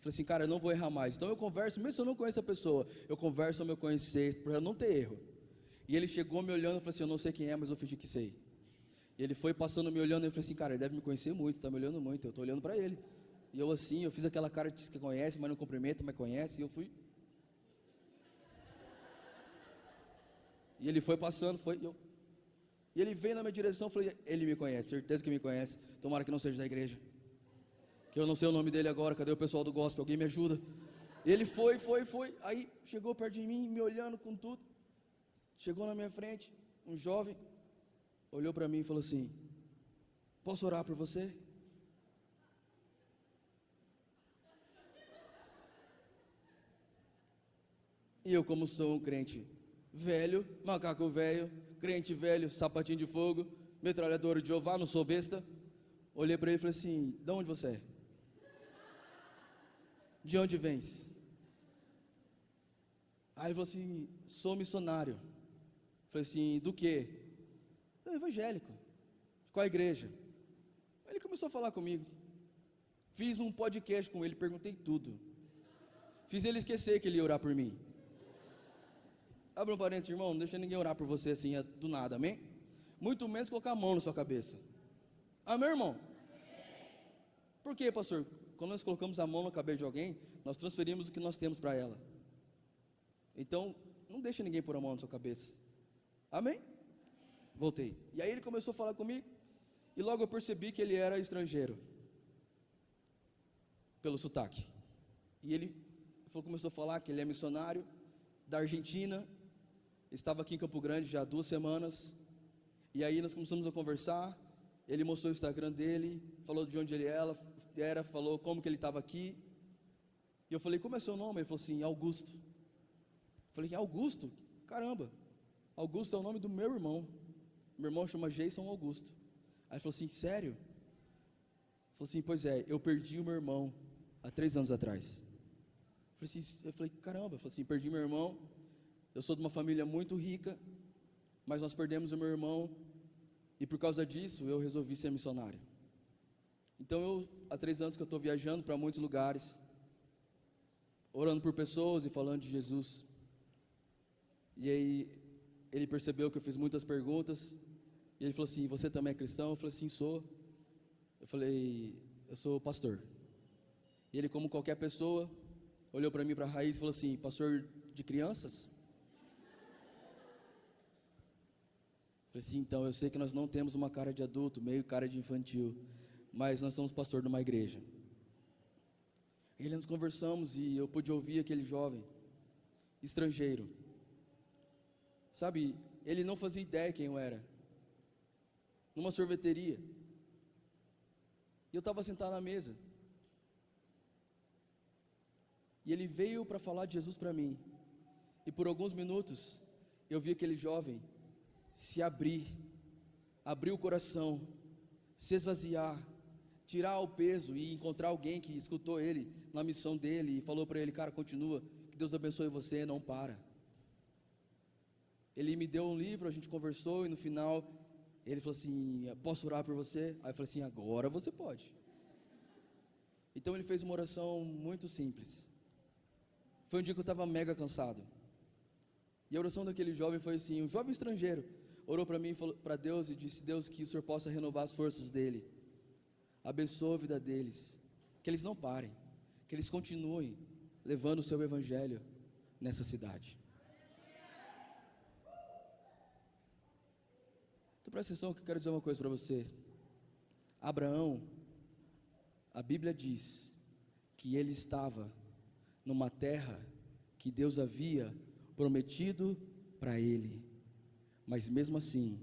Falei assim, cara, eu não vou errar mais. Então eu converso, mesmo se eu não conheço a pessoa, eu converso ao meu conhecer, para não ter erro. E ele chegou me olhando e falou assim, eu não sei quem é, mas eu fingi que sei. E ele foi passando me olhando e eu falei assim, cara, ele deve me conhecer muito, está me olhando muito, eu estou olhando para ele. E eu assim, eu fiz aquela cara de que conhece, mas não cumprimenta, mas conhece, e eu fui. E ele foi passando, e ele veio na minha direção, eu falei, ele me conhece, certeza que me conhece, tomara que não seja da igreja. Que eu não sei o nome dele agora, cadê o pessoal do gospel, alguém me ajuda? Ele foi, aí chegou perto de mim, me olhando com tudo, chegou na minha frente, um jovem, olhou para mim e falou assim, posso orar por você? E eu, como sou um crente velho, macaco velho, crente velho, sapatinho de fogo, metralhadora de Jeová, não sou besta, olhei para ele e falei assim, de onde você é? De onde vens? Aí ele falou assim, sou missionário. Falei assim, do quê? Evangélico. De qual igreja? Aí ele começou a falar comigo. Fiz um podcast com ele, perguntei tudo. Fiz ele esquecer que ele ia orar por mim. Abre um parênteses, irmão, não deixa ninguém orar por você assim do nada, amém? Muito menos colocar a mão na sua cabeça. Amém, irmão? Por quê, pastor? Quando nós colocamos a mão na cabeça de alguém, nós transferimos o que nós temos para ela. Então, não deixa ninguém pôr a mão na sua cabeça. Amém? Voltei. E aí ele começou a falar comigo, e logo eu percebi que ele era estrangeiro, pelo sotaque. E ele começou a falar que ele é missionário da Argentina, estava aqui em Campo Grande já há 2 semanas, e aí nós começamos a conversar, ele mostrou o Instagram dele, falou de onde ele era, falou como que ele estava aqui, e eu falei, como é seu nome? Ele falou assim, Augusto. Eu falei, Augusto? Caramba, Augusto é o nome do meu irmão chama Jason Augusto. Aí ele falou assim, sério? Ele falou assim, pois é, eu perdi o meu irmão há 3 anos atrás. Eu falei, caramba, eu falei assim, perdi meu irmão, eu sou de uma família muito rica, mas nós perdemos o meu irmão, e por causa disso eu resolvi ser missionário. Então há 3 anos que eu estou viajando para muitos lugares, orando por pessoas e falando de Jesus. E aí ele percebeu que eu fiz muitas perguntas, e ele falou assim, você também é cristão? Eu falei assim, sou. Eu falei, eu sou pastor. E ele, como qualquer pessoa, olhou para mim, para a raiz e falou assim, pastor de crianças? Eu falei assim, então, eu sei que nós não temos uma cara de adulto, meio cara de infantil, mas nós somos pastor de uma igreja. E nós conversamos e eu pude ouvir aquele jovem, estrangeiro. Sabe, ele não fazia ideia quem eu era. Numa sorveteria. E eu estava sentado na mesa. E ele veio para falar de Jesus para mim. E por alguns minutos, eu vi aquele jovem se abrir o coração, se esvaziar, tirar o peso e encontrar alguém que escutou ele na missão dele e falou para ele, cara, continua, que Deus abençoe você, não para. Ele me deu um livro, a gente conversou e no final ele falou assim, posso orar por você? Aí eu falei assim, agora você pode. Então ele fez uma oração muito simples. Foi um dia que eu estava mega cansado. E a oração daquele jovem foi assim, um jovem estrangeiro orou para mim, para Deus e disse, Deus, que o Senhor possa renovar as forças dele, abençoe a vida deles, que eles não parem, que eles continuem levando o seu evangelho nessa cidade. Então presta atenção que eu quero dizer uma coisa para você. Abraão, a Bíblia diz que ele estava numa terra que Deus havia prometido para ele, mas mesmo assim,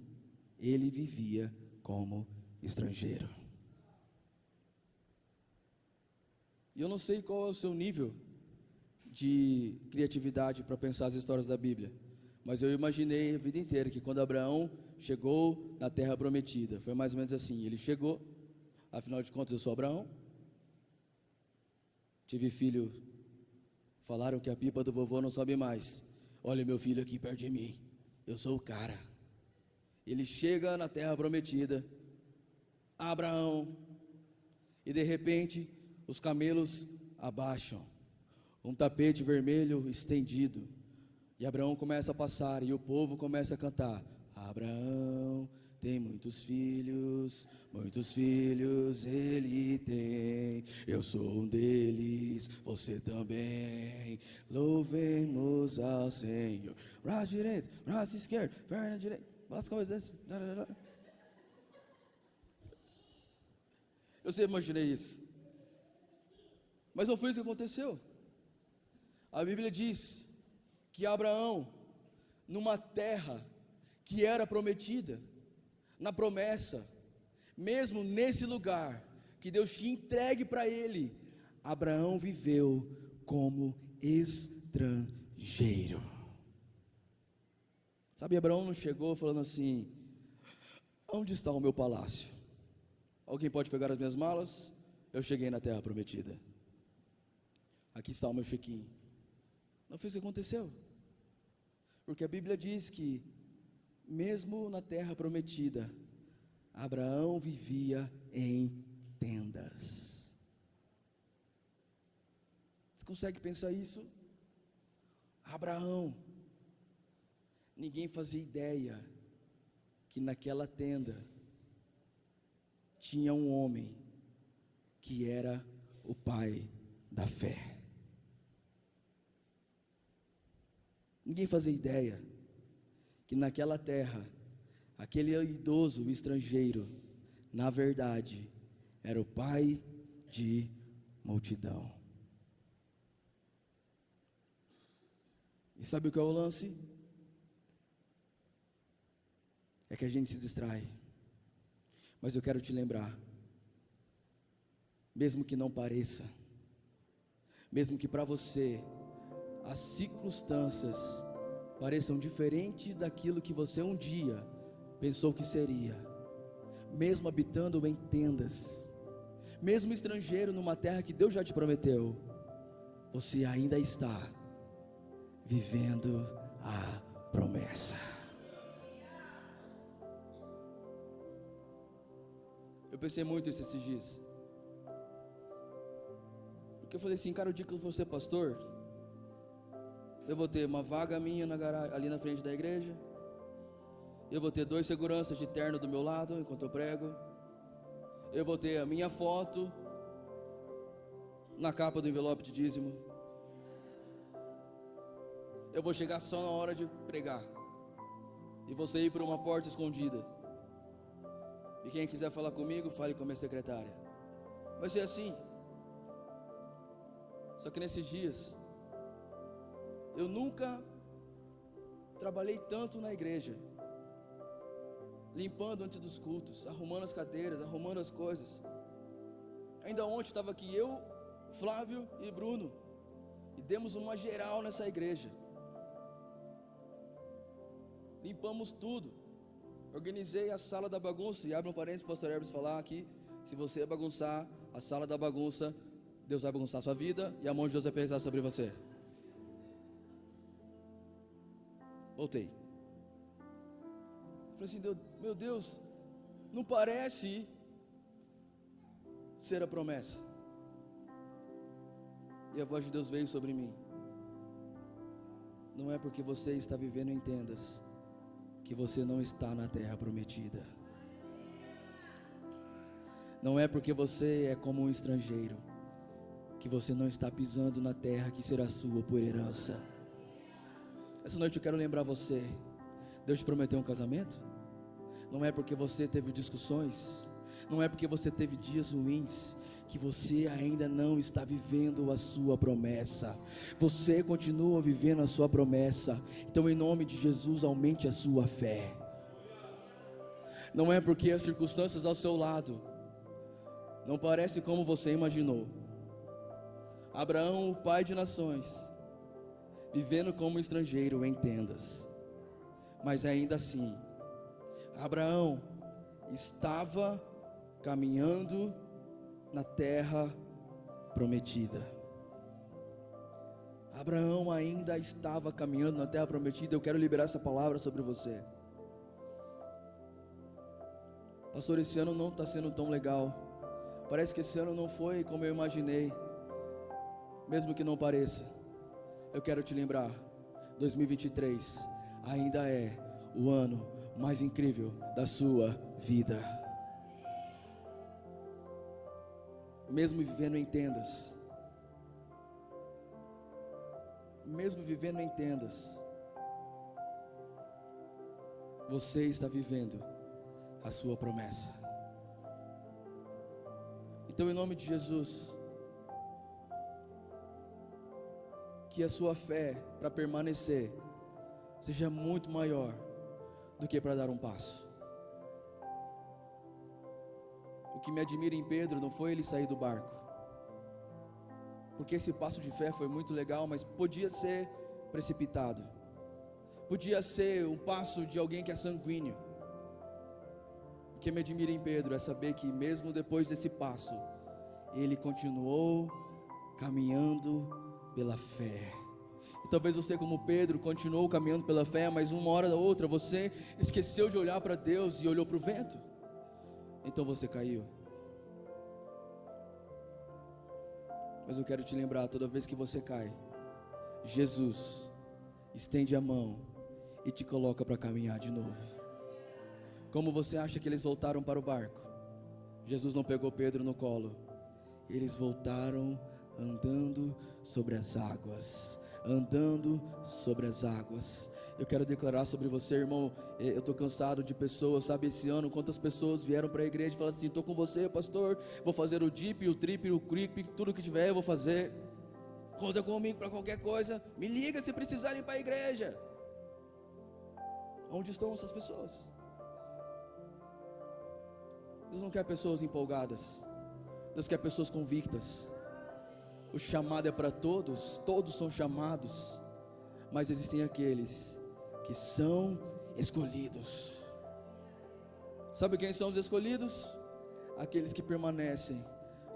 ele vivia como estrangeiro. E eu não sei qual é o seu nível de criatividade para pensar as histórias da Bíblia, mas eu imaginei a vida inteira que quando Abraão chegou na terra prometida, foi mais ou menos assim, ele chegou, afinal de contas eu sou Abraão, Tive filho, falaram que a pipa do vovô não sobe mais. Olha meu filho aqui perto de mim, eu sou o cara. Ele chega na terra prometida, Abraão, e de repente os camelos abaixam, um tapete vermelho estendido, e Abraão começa a passar, e o povo começa a cantar: Abraão tem muitos filhos ele tem, eu sou um deles, você também, louvemos ao Senhor. Braço direito, braço esquerdo, perna direita, as coisas assim. Eu sempre imaginei isso, mas não foi isso que aconteceu. A Bíblia diz que Abraão, numa terra que era prometida, na promessa, mesmo nesse lugar que Deus tinha entregue para ele, Abraão viveu como estrangeiro. Sabe, Abraão não chegou falando assim: onde está o meu palácio? Alguém pode pegar as minhas malas? Eu cheguei na terra prometida, aqui está o meu check-in. Não foi isso que aconteceu, porque a Bíblia diz que mesmo na terra prometida, Abraão vivia em tendas. Você consegue pensar isso? Abraão, ninguém fazia ideia que naquela tenda tinha um homem que era o pai da fé. Ninguém fazia ideia que naquela terra, aquele idoso, o estrangeiro, na verdade, era o pai de multidão. E sabe o que é o lance? É que a gente se distrai. Mas eu quero te lembrar, mesmo que não pareça, mesmo que para você as circunstâncias pareçam diferentes daquilo que você um dia pensou que seria, mesmo habitando em tendas, mesmo estrangeiro numa terra que Deus já te prometeu, você ainda está vivendo a promessa. Eu pensei muito isso esses dias, porque eu falei assim, cara, o dia que eu for ser pastor, eu vou ter uma vaga minha na garagem, ali na frente da igreja, eu vou ter 2 seguranças de terno do meu lado enquanto eu prego, eu vou ter a minha foto na capa do envelope de dízimo, eu vou chegar só na hora de pregar, e você ir por uma porta escondida, e quem quiser falar comigo, fale com a minha secretária. Vai ser assim. Só que nesses dias, eu nunca trabalhei tanto na igreja, limpando antes dos cultos, arrumando as cadeiras, arrumando as coisas. Ainda ontem estava aqui eu, Flávio e Bruno, e demos uma geral nessa igreja. Limpamos tudo. Organizei a sala da bagunça, e abre um parênteses para o pastor Herbert falar aqui, se você bagunçar a sala da bagunça, Deus vai bagunçar a sua vida, e a mão de Deus vai pesar sobre você. Voltei. Falei assim, meu Deus, não parece ser a promessa. E a voz de Deus veio sobre mim. Não é porque você está vivendo em tendas que você não está na terra prometida. Não é porque você é como um estrangeiro que você não está pisando na terra que será sua por herança. Essa noite eu quero lembrar você, Deus te prometeu um casamento? Não é porque você teve discussões, não é porque você teve dias ruins, que você ainda não está vivendo a sua promessa. Você continua vivendo a sua promessa. Então, em nome de Jesus, aumente a sua fé. Não é porque as circunstâncias ao seu lado não parecem como você imaginou. Abraão, o pai de nações, vivendo como estrangeiro em tendas, mas ainda assim, Abraão estava caminhando na terra prometida. Abraão ainda estava caminhando na terra prometida. Eu quero liberar essa palavra sobre você. Pastor, esse ano não está sendo tão legal. Parece que esse ano não foi como eu imaginei. Mesmo que não pareça, eu quero te lembrar, 2023 ainda é o ano mais incrível da sua vida. Mesmo vivendo em tendas, você está vivendo a sua promessa. Então, em nome de Jesus, que a sua fé para permanecer seja muito maior do que para dar um passo. O que me admira em Pedro não foi ele sair do barco, porque esse passo de fé foi muito legal, mas podia ser precipitado, podia ser um passo de alguém que é sanguíneo. O que me admira em Pedro é saber que mesmo depois desse passo, ele continuou caminhando pela fé. E talvez você, como Pedro, continuou caminhando pela fé, mas uma hora ou outra você esqueceu de olhar para Deus e olhou para o vento. Então você caiu. Mas eu quero te lembrar, toda vez que você cai, Jesus estende a mão e te coloca para caminhar de novo. Como você acha que eles voltaram para o barco? Jesus não pegou Pedro no colo. Eles voltaram andando sobre as águas. Andando sobre as águas. Eu quero declarar sobre você, irmão. Eu estou cansado de pessoas, sabe, esse ano, quantas pessoas vieram para a igreja e falaram assim: estou com você, pastor, vou fazer o dip, o trip, o creep, tudo que tiver eu vou fazer. Conta comigo para qualquer coisa, me liga se precisarem para a igreja. Onde estão essas pessoas? Deus não quer pessoas empolgadas, Deus quer pessoas convictas. O chamado é para todos, todos são chamados, mas existem aqueles que são escolhidos. Sabe quem são os escolhidos? Aqueles que permanecem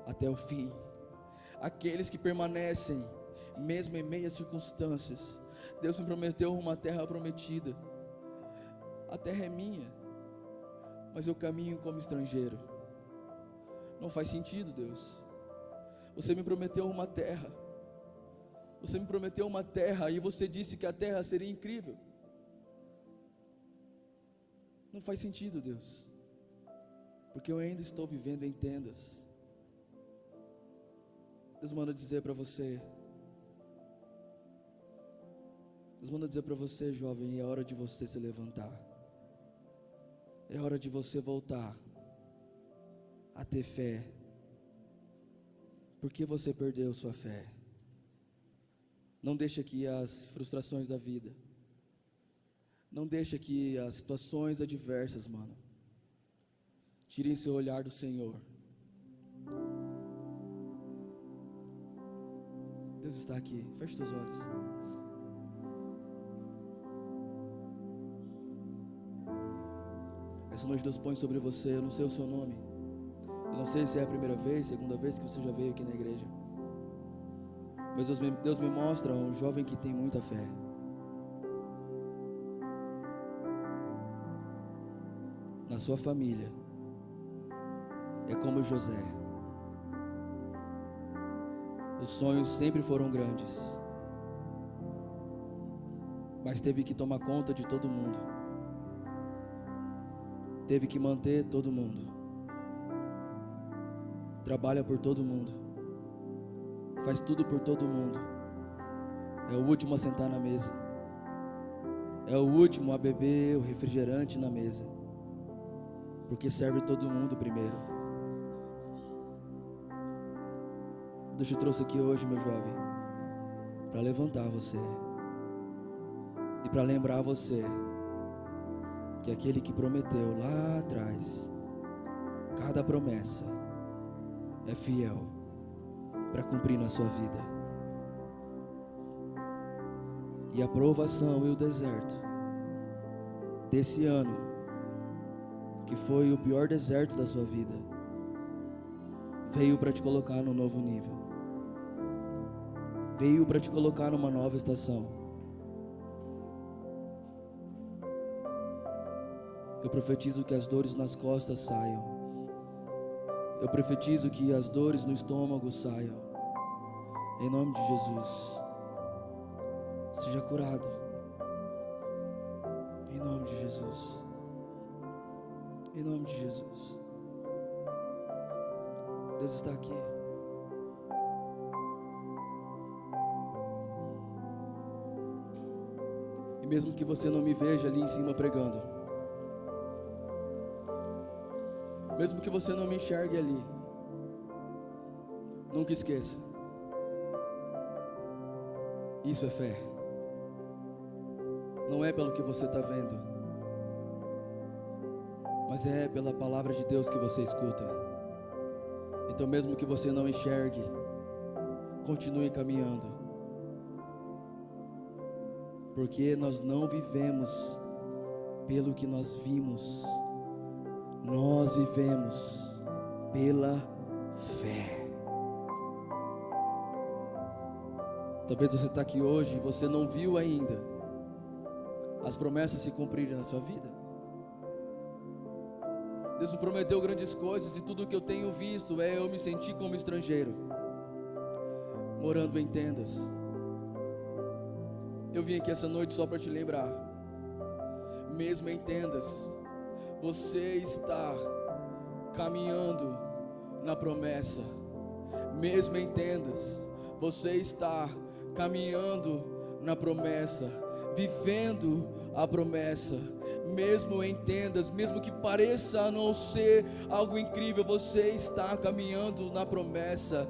até o fim, aqueles que permanecem mesmo em meio às circunstâncias. Deus me prometeu uma terra prometida, a terra é minha, mas eu caminho como estrangeiro. Não faz sentido, Deus. Você me prometeu uma terra. Você me prometeu uma terra e você disse que a terra seria incrível. Não faz sentido, Deus, porque eu ainda estou vivendo em tendas. Deus manda dizer para você, jovem, é hora de você se levantar. É hora de você voltar a ter fé. Por que você perdeu sua fé? Não deixa que as frustrações da vida, não deixa que as situações adversas, mano, tirem seu olhar do Senhor. Deus está aqui. Feche seus olhos. Essa noite Deus põe sobre você, eu não sei o seu nome, eu não sei se é a primeira vez, segunda vez que você já veio aqui na igreja, mas Deus me mostra um jovem que tem muita fé. Na sua família é como José. Os sonhos sempre foram grandes, mas teve que tomar conta de todo mundo. Teve que manter todo mundo. Trabalha por todo mundo. Faz tudo por todo mundo. É o último a sentar na mesa. É o último a beber o refrigerante na mesa, porque serve todo mundo primeiro. Deus te trouxe aqui hoje, meu jovem, para levantar você e para lembrar você que aquele que prometeu lá atrás, cada promessa é fiel para cumprir na sua vida. E a provação e o deserto desse ano, que foi o pior deserto da sua vida, veio para te colocar no novo nível. veio para te colocar numa nova estação. Eu profetizo que as dores nas costas saiam. Eu profetizo que as dores no estômago saiam. Em nome de Jesus. Seja curado. Em nome de Jesus. Em nome de Jesus. Deus está aqui. E mesmo que você não me veja ali em cima pregando, mesmo que você não me enxergue ali, nunca esqueça, isso é fé. Não é pelo que você está vendo, mas é pela palavra de Deus que você escuta. Então mesmo que você não enxergue, continue caminhando, porque nós não vivemos pelo que nós vimos, nós vivemos pela fé. Talvez você está aqui hoje e você não viu ainda as promessas se cumprirem na sua vida. Deus me prometeu grandes coisas e tudo que eu tenho visto é eu me sentir como estrangeiro, morando em tendas. Eu vim aqui essa noite só para te lembrar, mesmo em tendas, você está caminhando na promessa. Mesmo em tendas, você está caminhando na promessa, vivendo a promessa. Mesmo em tendas, mesmo que pareça não ser algo incrível, você está caminhando na promessa.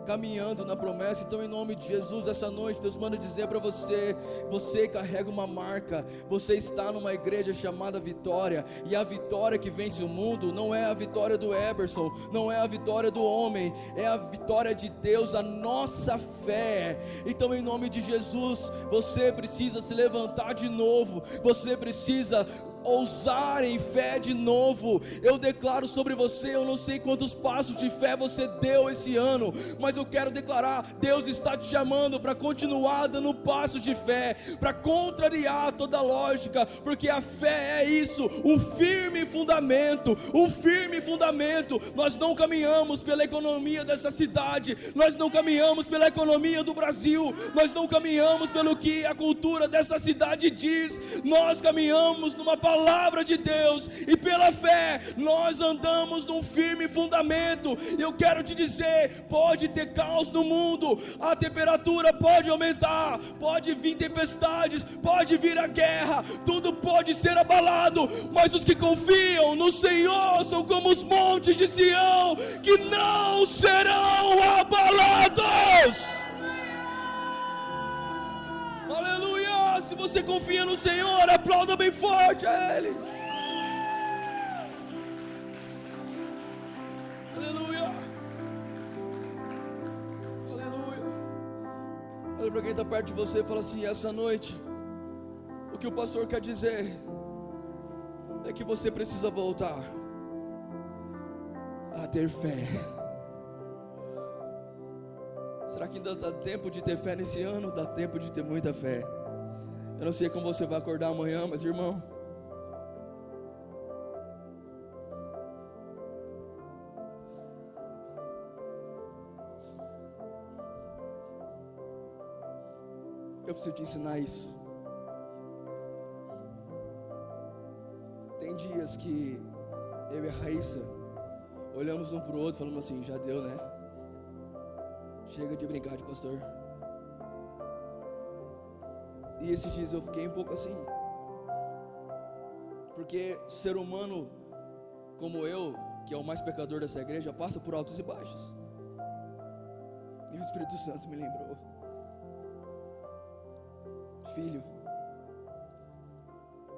Caminhando na promessa. Então em nome de Jesus, essa noite Deus manda dizer para você: você carrega uma marca, você está numa igreja chamada Vitória, e a vitória que vence o mundo não é a vitória do Eberson, não é a vitória do homem, é a vitória de Deus, a nossa fé. Então em nome de Jesus, você precisa se levantar de novo, você precisa ousar em fé de novo. Eu declaro sobre você, eu não sei quantos passos de fé você deu esse ano, mas eu quero declarar: Deus está te chamando para continuar dando passos de fé, para contrariar toda lógica, porque a fé é isso, um firme fundamento, um firme fundamento. Nós não caminhamos pela economia dessa cidade, nós não caminhamos pela economia do Brasil, nós não caminhamos pelo que a cultura dessa cidade diz, nós caminhamos numa palavra de Deus, e pela fé nós andamos num firme fundamento. E eu quero te dizer: pode ter caos no mundo, a temperatura pode aumentar, pode vir tempestades, pode vir a guerra, tudo pode ser abalado, mas os que confiam no Senhor são como os montes de Sião, que não serão abalados. Aleluia! Se você confia no Senhor, aplauda bem forte a Ele. Aleluia! Aleluia! Olha para quem está perto de você e fala assim: essa noite, o que o pastor quer dizer é que você precisa voltar a ter fé. Será que ainda dá tempo de ter fé nesse ano? Dá tempo de ter muita fé. Eu não sei como você vai acordar amanhã, mas irmão, eu preciso te ensinar isso. Tem dias que eu e a Raíssa olhamos um para o outro, falando assim: já deu, né? Chega de brincar de pastor. E esses dias eu fiquei um pouco assim, porque ser humano como eu, que é o mais pecador dessa igreja, passa por altos e baixos. E o Espírito Santo me lembrou: filho,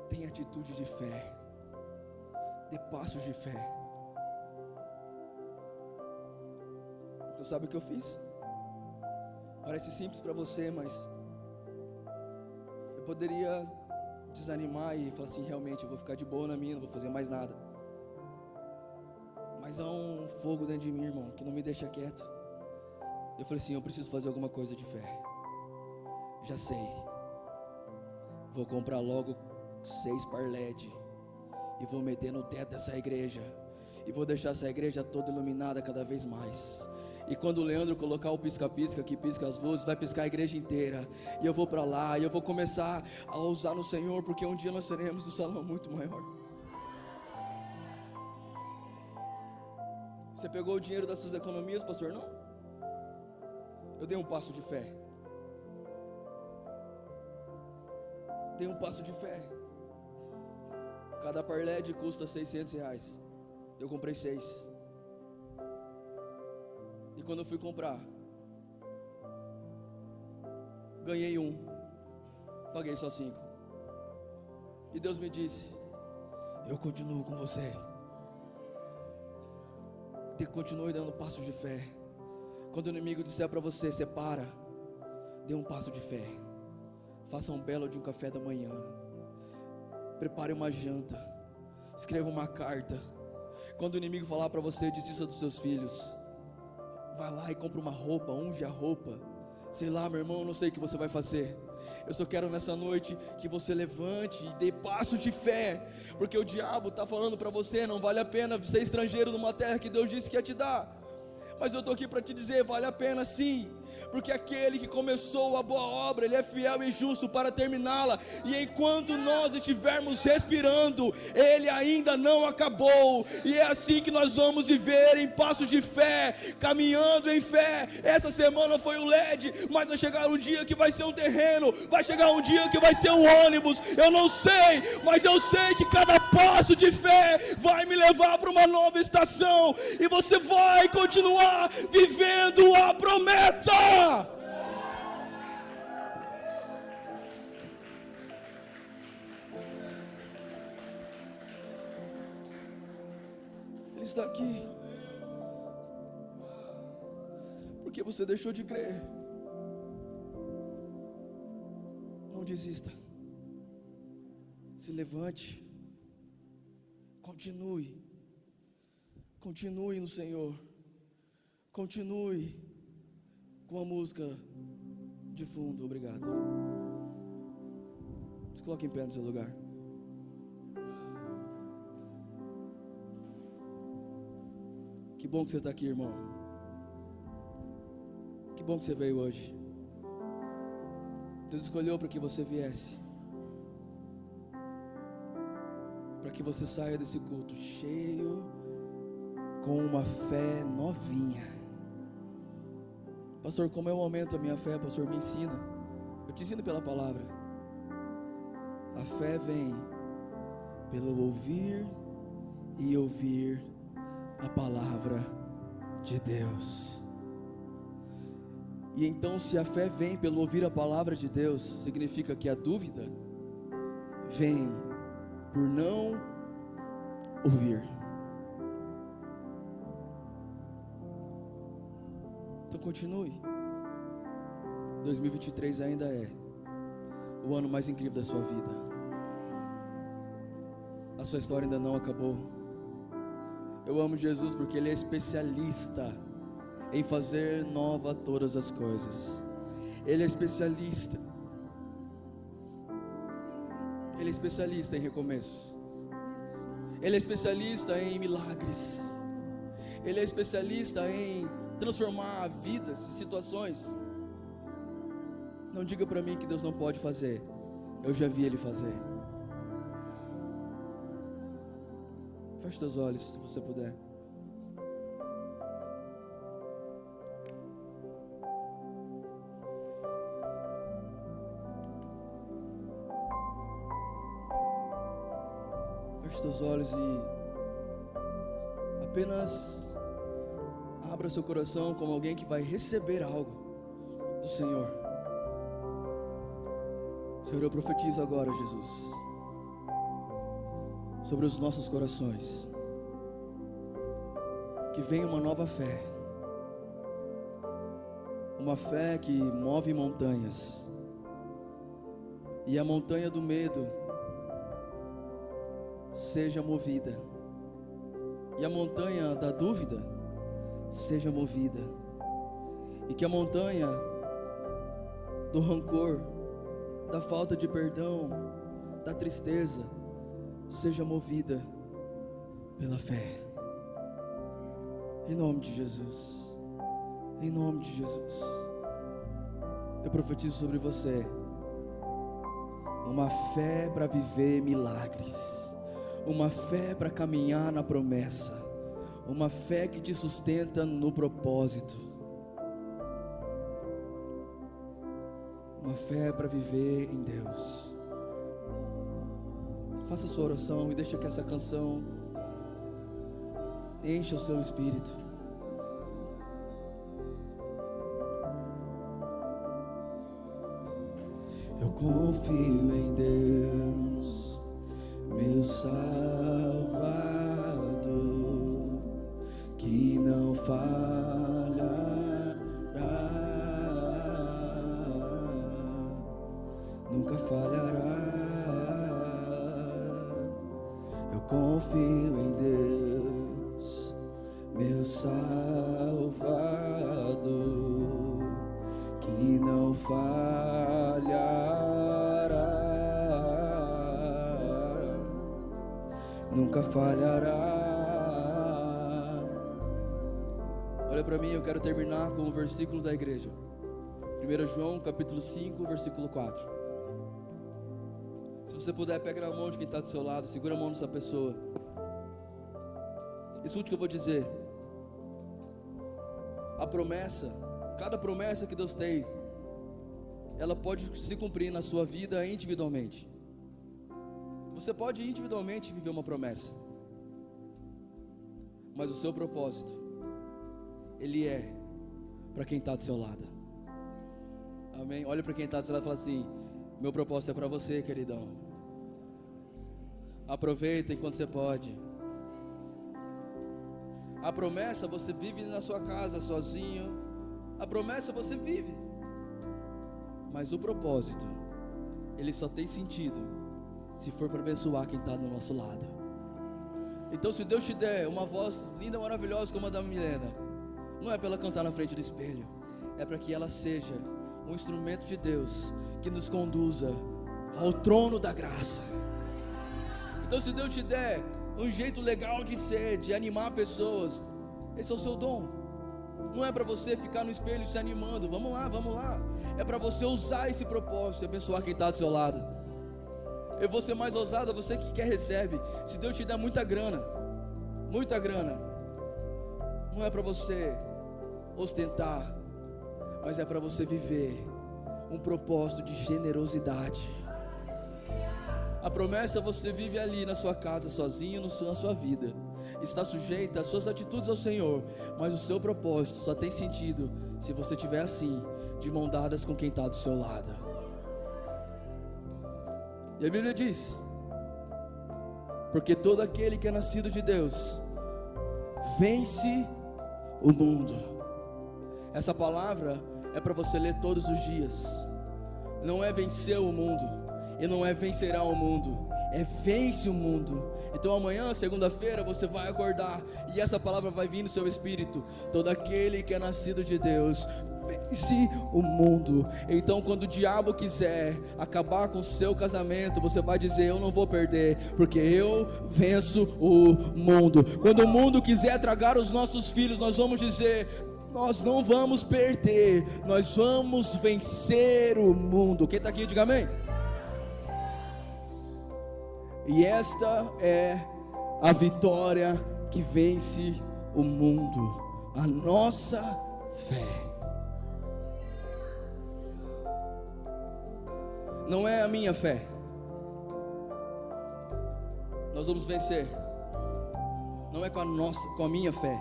tenha atitude de fé, dê passos de fé. Então sabe o que eu fiz? Parece simples para você, mas eu poderia desanimar e falar assim: realmente eu vou ficar de boa na minha, não vou fazer mais nada. Mas há um fogo dentro de mim, irmão, que não me deixa quieto. Eu falei assim, eu preciso fazer alguma coisa de fé. Já sei. Vou comprar logo 6 par LED e vou meter no teto dessa igreja. E vou deixar essa igreja toda iluminada cada vez mais. E quando o Leandro colocar o pisca-pisca, que pisca as luzes, vai piscar a igreja inteira. E eu vou para lá, e eu vou começar a usar no Senhor, porque um dia nós teremos um salão muito maior. Você pegou o dinheiro das suas economias, pastor? Não. Eu dei um passo de fé. Dei um passo de fé. Cada par LED custa R$600. Eu comprei 6. E quando eu fui comprar, ganhei 1, paguei só 5. E Deus me disse: eu continuo com você. Continue dando passos de fé. Quando o inimigo disser para você, separa, dê um passo de fé. Faça um belo de um café da manhã. Prepare uma janta. Escreva uma carta. Quando o inimigo falar para você, desista dos seus filhos, vai lá e compra uma roupa, unge a roupa. Sei lá, meu irmão, não sei o que você vai fazer. Eu só quero nessa noite que você levante e dê passos de fé, porque o diabo está falando para você, não vale a pena ser estrangeiro numa terra que Deus disse que ia te dar. Mas eu estou aqui para te dizer, vale a pena sim, porque aquele que começou a boa obra, Ele é fiel e justo para terminá-la, e enquanto nós estivermos respirando, Ele ainda não acabou, e é assim que nós vamos viver em passos de fé, caminhando em fé. Essa semana foi o LED, mas vai chegar um dia que vai ser um terreno, vai chegar um dia que vai ser um ônibus, eu não sei, mas eu sei que cada passo de fé vai me levar para uma nova estação, e você vai continuar vivendo a promessa. Ele está aqui porque você deixou de crer. Não desista. Se levante. Continue. Continue no Senhor. Continue com a música de fundo. Obrigado. Se coloque em pé no seu lugar. Que bom que você está aqui, irmão. Que bom que você veio hoje. Deus escolheu para que você viesse, para que você saia desse culto cheio, com uma fé novinha. Pastor, como eu aumento a minha fé? Pastor, me ensina. Eu te ensino pela palavra. A fé vem pelo ouvir e ouvir a palavra de Deus. E então, se a fé vem pelo ouvir a palavra de Deus, significa que a dúvida vem por não ouvir. Então continue. 2023 ainda é o ano mais incrível da sua vida. A sua história ainda não acabou. Eu amo Jesus porque Ele é especialista em fazer nova todas as coisas. Ele é especialista. Ele é especialista em recomeços. Ele é especialista em milagres. Ele é especialista em transformar vidas e situações. Não diga para mim que Deus não pode fazer. Eu já vi Ele fazer. Feche seus olhos, se você puder. Feche seus olhos e apenas abra seu coração como alguém que vai receber algo do Senhor. Senhor, eu profetizo agora, Jesus, sobre os nossos corações, que venha uma nova fé, uma fé que move montanhas, e a montanha do medo seja movida, e a montanha da dúvida seja movida, e que a montanha do rancor, da falta de perdão, da tristeza, seja movida pela fé, em nome de Jesus, em nome de Jesus. Eu profetizo sobre você uma fé para viver milagres, uma fé para caminhar na promessa, uma fé que te sustenta no propósito, uma fé para viver em Deus. Faça a sua oração e deixa que essa canção encha o seu espírito. Eu confio em Deus, meu Salvador, que não falhará, nunca falhará. Eu confio em Deus, meu Salvador, que não falhará, nunca falhará. Olha para mim, eu quero terminar com o versículo da igreja, 1 João capítulo 5, versículo 4. Se você puder, pega na mão de quem está do seu lado, segura a mão dessa pessoa. Escute o que eu vou dizer. A promessa, cada promessa que Deus tem, ela pode se cumprir na sua vida individualmente. Você pode individualmente viver uma promessa, mas o seu propósito, ele é para quem está do seu lado. Amém? Olha para quem está do seu lado e fala assim: meu propósito é para você, queridão. Aproveita enquanto você pode. A promessa você vive na sua casa sozinho, a promessa você vive, mas o propósito, ele só tem sentido se for para abençoar quem está do nosso lado. Então, se Deus te der uma voz linda, maravilhosa como a da Milena, não é para ela cantar na frente do espelho, é para que ela seja um instrumento de Deus que nos conduza ao trono da graça. Então, se Deus te der um jeito legal de ser, de animar pessoas, esse é o seu dom. Não é para você ficar no espelho se animando, vamos lá, é para você usar esse propósito e abençoar quem está do seu lado. Eu vou ser mais ousado, você que quer recebe. Se Deus te der muita grana, não é para você ostentar, mas é para você viver um propósito de generosidade. A promessa você vive ali na sua casa, sozinho, na sua vida, está sujeita às suas atitudes ao Senhor, mas o seu propósito só tem sentido se você estiver assim, de mão dadas com quem está do seu lado. E a Bíblia diz: porque todo aquele que é nascido de Deus vence o mundo. Essa palavra é para você ler todos os dias. Não é vencer o mundo, e não é vencerá o mundo, é vence o mundo. Então amanhã, segunda-feira, você vai acordar e essa palavra vai vir no seu espírito: todo aquele que é nascido de Deus vence o mundo. Então, quando o diabo quiser acabar com o seu casamento, você vai dizer: eu não vou perder, porque eu venço o mundo. Quando o mundo quiser tragar os nossos filhos, nós vamos dizer: nós não vamos perder, nós vamos vencer o mundo. Quem está aqui, diga amém. E esta é a vitória que vence o mundo, a nossa fé. Não é a minha fé. Nós vamos vencer. Não é com a minha fé,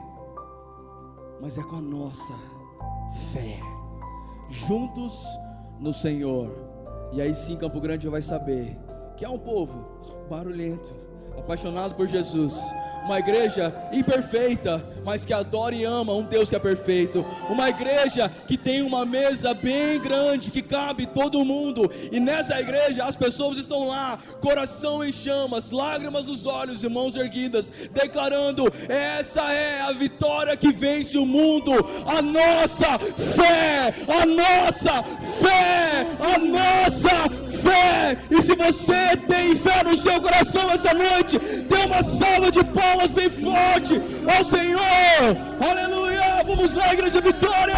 mas é com a nossa fé. Juntos no Senhor. E aí sim, Campo Grande vai saber que há um povo barulhento, apaixonado por Jesus, uma igreja imperfeita, mas que adora e ama um Deus que é perfeito, uma igreja que tem uma mesa bem grande, que cabe todo mundo, e nessa igreja as pessoas estão lá, coração em chamas, lágrimas nos olhos e mãos erguidas, declarando: essa é a vitória que vence o mundo, a nossa fé, a nossa fé, a nossa fé. E se você tem fé no seu coração essa noite, dê uma salva de palmas bem forte ao Senhor, aleluia. Vamos lá, igreja Vitória.